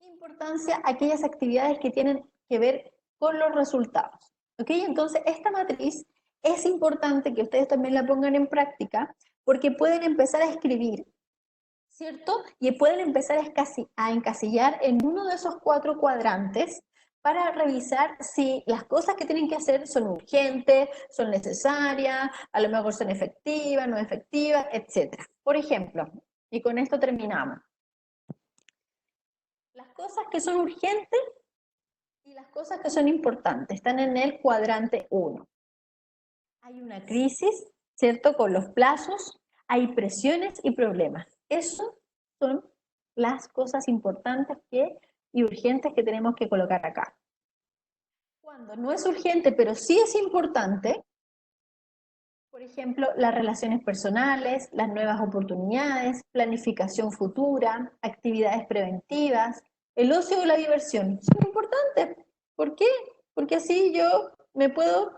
Importancia, aquellas actividades que tienen que ver con los resultados. ¿Ok? Entonces, esta matriz es importante que ustedes también la pongan en práctica porque pueden empezar a escribir ¿cierto? Y pueden empezar a encasillar en uno de esos 4 cuadrantes para revisar si las cosas que tienen que hacer son urgentes, son necesarias, a lo mejor son efectivas, no efectivas, etc. Por ejemplo, y con esto terminamos, las cosas que son urgentes y las cosas que son importantes están en el cuadrante 1. Hay una crisis, ¿cierto? Con los plazos, hay presiones y problemas. Eso son las cosas importantes y urgentes que tenemos que colocar acá. Cuando no es urgente, pero sí es importante, por ejemplo, las relaciones personales, las nuevas oportunidades, planificación futura, actividades preventivas, el ocio o la diversión, son importantes. ¿Por qué? Porque así yo me puedo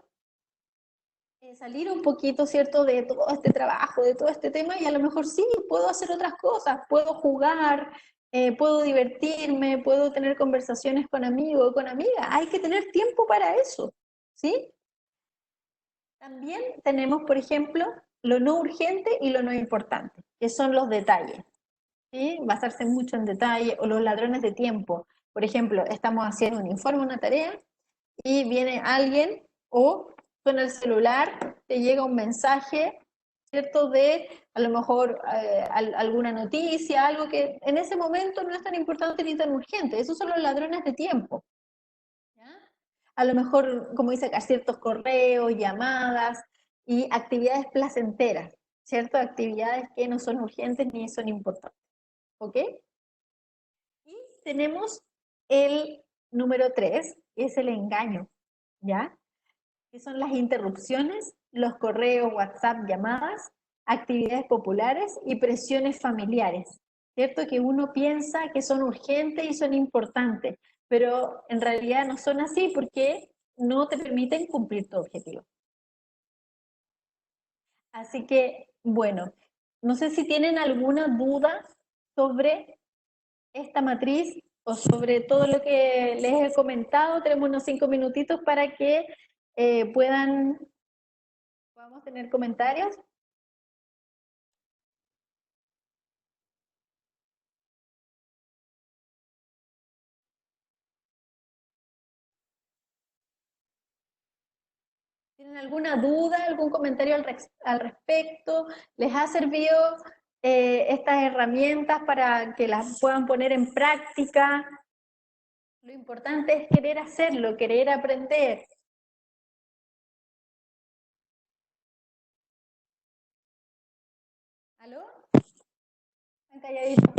salir un poquito, ¿cierto?, de todo este trabajo, de todo este tema, y a lo mejor sí, puedo hacer otras cosas, puedo jugar, puedo divertirme, puedo tener conversaciones con amigos, con amigas. Hay que tener tiempo para eso, ¿sí? También tenemos, por ejemplo, lo no urgente y lo no importante, que son los detalles, ¿sí? Basarse mucho en detalle, o los ladrones de tiempo. Por ejemplo, estamos haciendo un informe, una tarea, y viene alguien o suena el celular, te llega un mensaje, ¿cierto? De a lo mejor alguna noticia, algo que en ese momento no es tan importante ni tan urgente. Esos son los ladrones de tiempo. ¿Ya? A lo mejor, como dice acá, ciertos correos, llamadas y actividades placenteras, ¿cierto? Actividades que no son urgentes ni son importantes. ¿Ok? Y tenemos el número 3, que es el engaño, ¿ya? Que son las interrupciones, los correos, WhatsApp, llamadas, actividades populares y presiones familiares, ¿cierto? Que uno piensa que son urgentes y son importantes, pero en realidad no son así porque no te permiten cumplir tu objetivo. Así que, bueno, no sé si tienen alguna duda sobre esta matriz o sobre todo lo que les he comentado. Tenemos unos 5 minutitos para que podamos tener comentarios. ¿Tienen alguna duda, algún comentario al respecto? ¿Les ha servido estas herramientas para que las puedan poner en práctica? Lo importante es querer hacerlo, querer aprender. ¿Aló? Están calladitos.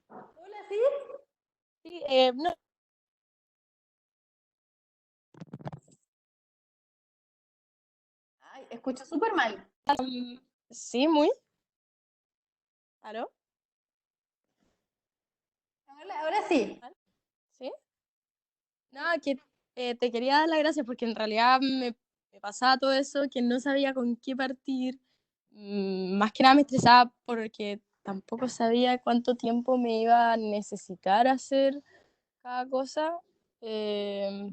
Hola, ¿sí? Sí, no, Ay, escucho súper mal. sí, muy. ¿Aló? Hola, ahora sí. ¿Sí? Nada, que te quería dar las gracias porque en realidad me pasaba todo eso, que no sabía con qué partir. Más que nada me estresaba porque tampoco sabía cuánto tiempo me iba a necesitar hacer cada cosa. Eh,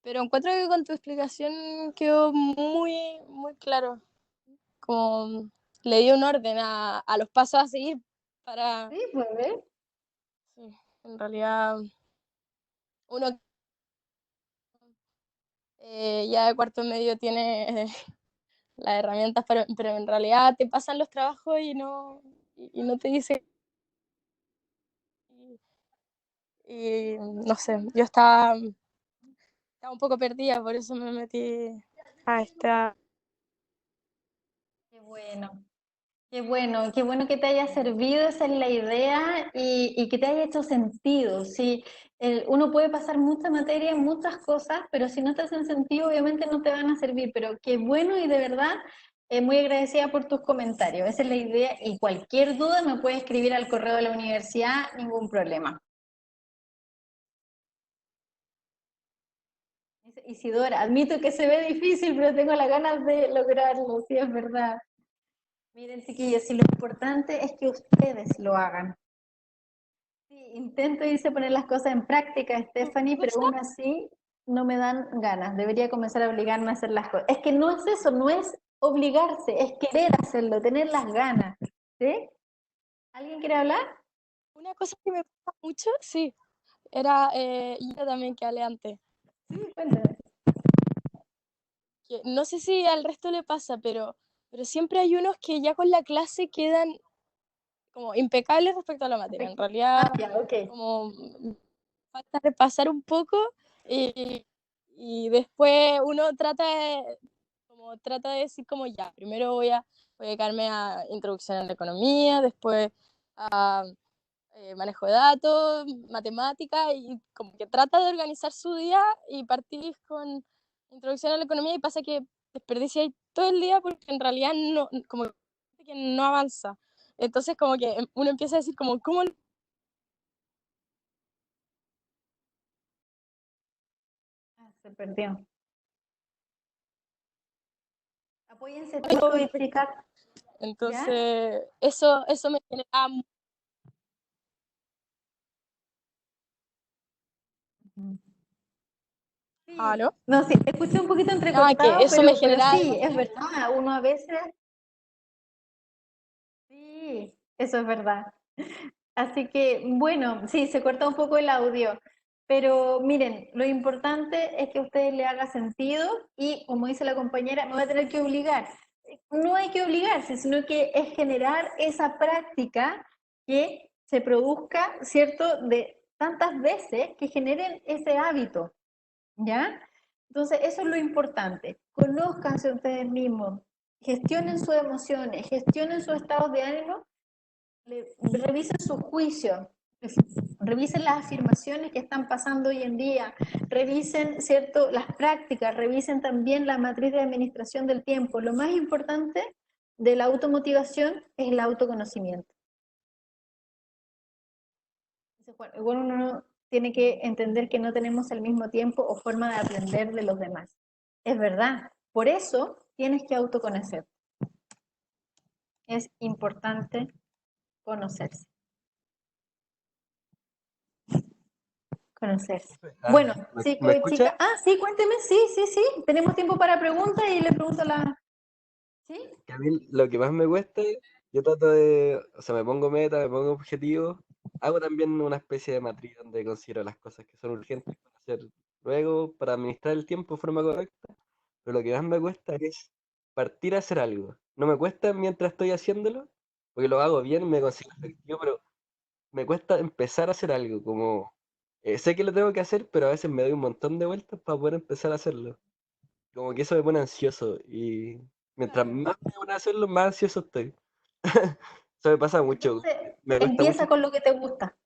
pero encuentro que con tu explicación quedó muy, muy claro. Como le di un orden a los pasos a seguir para, Sí, pues, ¿ves? sí, en realidad, uno ya de cuarto medio tiene las herramientas, pero en realidad te pasan los trabajos y no te dice. Y no sé, yo estaba un poco perdida, por eso me metí a esta. Qué bueno. Qué bueno que te haya servido, esa es la idea, y que te haya hecho sentido. Sí, uno puede pasar mucha materia, muchas cosas, pero si no te hacen sentido, obviamente no te van a servir. Pero qué bueno, y de verdad, muy agradecida por tus comentarios. Esa es la idea, y cualquier duda me puede escribir al correo de la universidad, ningún problema. Dice Isidora, admito que se ve difícil, pero tengo las ganas de lograrlo, sí, es verdad. Miren, chiquillos, si lo importante es que ustedes lo hagan. Sí, intento irse a poner las cosas en práctica, Stephanie, pero aún así no me dan ganas. Debería comenzar a obligarme a hacer las cosas. Es que no es eso, no es obligarse, es querer hacerlo, tener las ganas. ¿Sí? ¿Alguien quiere hablar? Una cosa que me pasa mucho, sí, era, y yo también que hablé antes, Sí, cuéntame. que no sé si al resto le pasa, pero siempre hay unos que ya con la clase quedan como impecables respecto a la materia. En realidad, Ah, ya, ok. como falta repasar un poco y, y después uno trata de decir como ya, primero voy a dedicarme a introducción a la economía, después a manejo de datos, matemática, y como que trata de organizar su día y partís con introducción a la economía y pasa que desperdiciáis todo el día porque en realidad no, como que no avanza. Entonces como que uno empieza a decir como, ¿cómo? Ah, se perdió. Apóyense, Lo puedo chicos ver y perfecto? chicas, ¿ya? Entonces, eso me genera... Sí, ¿Aló? no, sí, te escuché un poquito Nada, que entrecortado, eso me pero genera sí, es demasiado verdad, uno a veces, sí, eso es verdad. Así que, bueno, sí, se corta un poco el audio, pero miren, lo importante es que a ustedes le haga sentido y, como dice la compañera, me voy a tener que obligar. No hay que obligarse, sino que es generar esa práctica que se produzca, ¿cierto?, de tantas veces que generen ese hábito. ¿Ya? Entonces, eso es lo importante. Conózcanse ustedes mismos, gestionen sus emociones, gestionen sus estados de ánimo, revisen su juicio, revisen las afirmaciones que están pasando hoy en día, revisen, ¿cierto?, las prácticas, revisen también la matriz de administración del tiempo. Lo más importante de la automotivación es el autoconocimiento. Igual uno tiene que entender que no tenemos el mismo tiempo o forma de aprender de los demás. Es verdad. Por eso tienes que autoconocer. Es importante conocerse. Conocerse. Bueno, ¿Me chicos y escucha? chicas. Ah, sí, cuénteme. Sí, sí, sí. Tenemos tiempo para preguntas y le pregunto a la. ¿Sí? Que a mí lo que más me cuesta, yo trato de, o sea, me pongo meta, me pongo objetivos, hago también una especie de matriz donde considero las cosas que son urgentes para hacer luego, para administrar el tiempo de forma correcta, pero lo que más me cuesta es partir a hacer algo. No me cuesta mientras estoy haciéndolo, porque lo hago bien, me considero efectivo, pero me cuesta empezar a hacer algo, como sé que lo tengo que hacer, pero a veces me doy un montón de vueltas para poder empezar a hacerlo. Como que eso me pone ansioso y mientras Claro. más me pone a hacerlo, más ansioso estoy. Eso me pasa mucho. Entonces, Me cuesta mucho. empieza con lo que te gusta.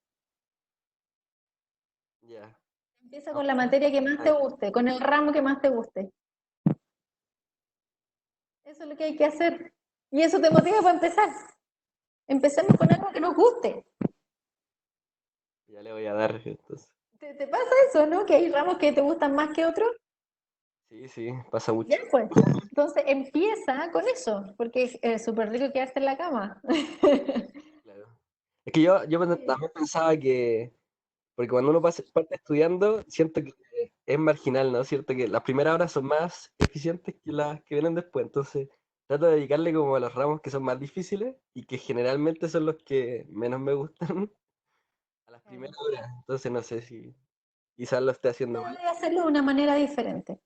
Ya. Empieza Ah, con la materia que más te ah, guste, con el ramo que más te guste. Eso es lo que hay que hacer. Y eso te motiva para empezar. Empecemos con algo que nos guste. ya le voy a dar entonces. ¿Te pasa eso, no? Que hay ramos que te gustan más que otros. Sí, sí, pasa Ya mucho. pues. Entonces empieza con eso, porque es súper rico quedarse en la cama. Claro. Es que también pensaba que, porque cuando uno parte estudiando, siento que es marginal, ¿no? Cierto que las primeras horas son más eficientes que las que vienen después. Entonces, trato de dedicarle como a los ramos que son más difíciles y que generalmente son los que menos me gustan a las Claro. primeras horas. Entonces, no sé si quizás lo esté haciendo Pero mal. de hacerlo de una manera diferente.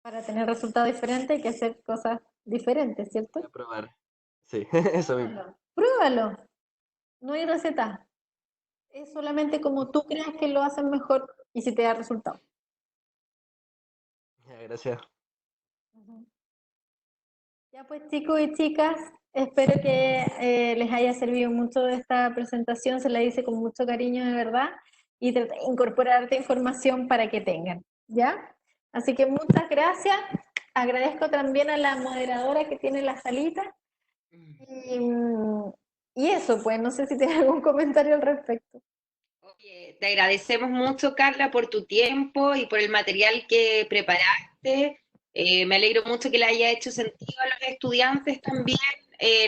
Para tener resultados diferentes hay que hacer cosas diferentes, Voy ¿cierto? a probar. Sí, eso mismo. Pruébalo. Pruébalo. No hay receta. Es solamente como tú creas que lo haces mejor y si te da resultado. Ya, gracias. Ujú. Ya pues chicos y chicas, espero que les haya servido mucho esta presentación, se la hice con mucho cariño de verdad y traté de incorporar esta información para que tengan, ¿ya? Así que muchas gracias, agradezco también a la moderadora que tiene la salita y, y eso, pues no sé si tienes algún comentario al respecto. Oye, te agradecemos mucho, Carla, por tu tiempo y por el material que preparaste. Me alegro mucho que le haya hecho sentido a los estudiantes también,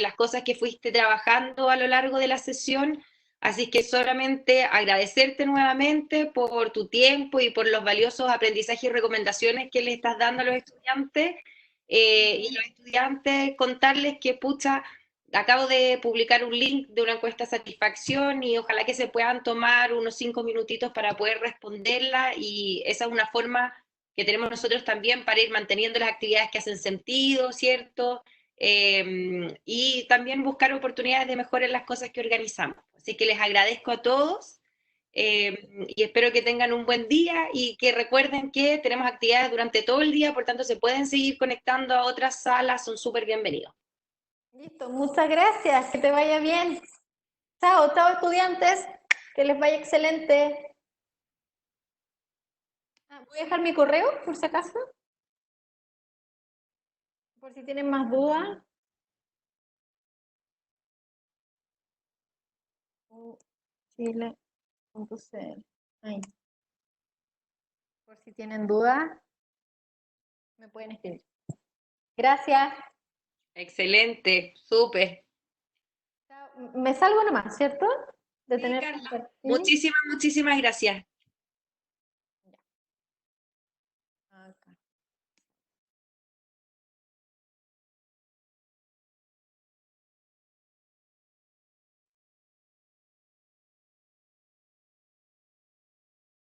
las cosas que fuiste trabajando a lo largo de la sesión. Así que solamente agradecerte nuevamente por tu tiempo y por los valiosos aprendizajes y recomendaciones que le estás dando a los estudiantes. Y los estudiantes contarles que, pucha, acabo de publicar un link de una encuesta de satisfacción y ojalá que se puedan tomar unos 5 minutitos para poder responderla, y esa es una forma que tenemos nosotros también para ir manteniendo las actividades que hacen sentido, ¿cierto? Y también buscar oportunidades de mejora en las cosas que organizamos. Así que les agradezco a todos, y espero que tengan un buen día y que recuerden que tenemos actividades durante todo el día, por tanto se pueden seguir conectando a otras salas, son súper bienvenidos. Listo, muchas gracias, que te vaya bien. Chao, chao estudiantes, que les vaya excelente. Voy a dejar mi correo, por si acaso, por si tienen más dudas. Chile.cl. Ahí. Por si tienen dudas, me pueden escribir. Gracias. Excelente, súper. Chao. Me salgo nomás, ¿cierto? De Sí, tener Carla, compartir. muchísimas gracias.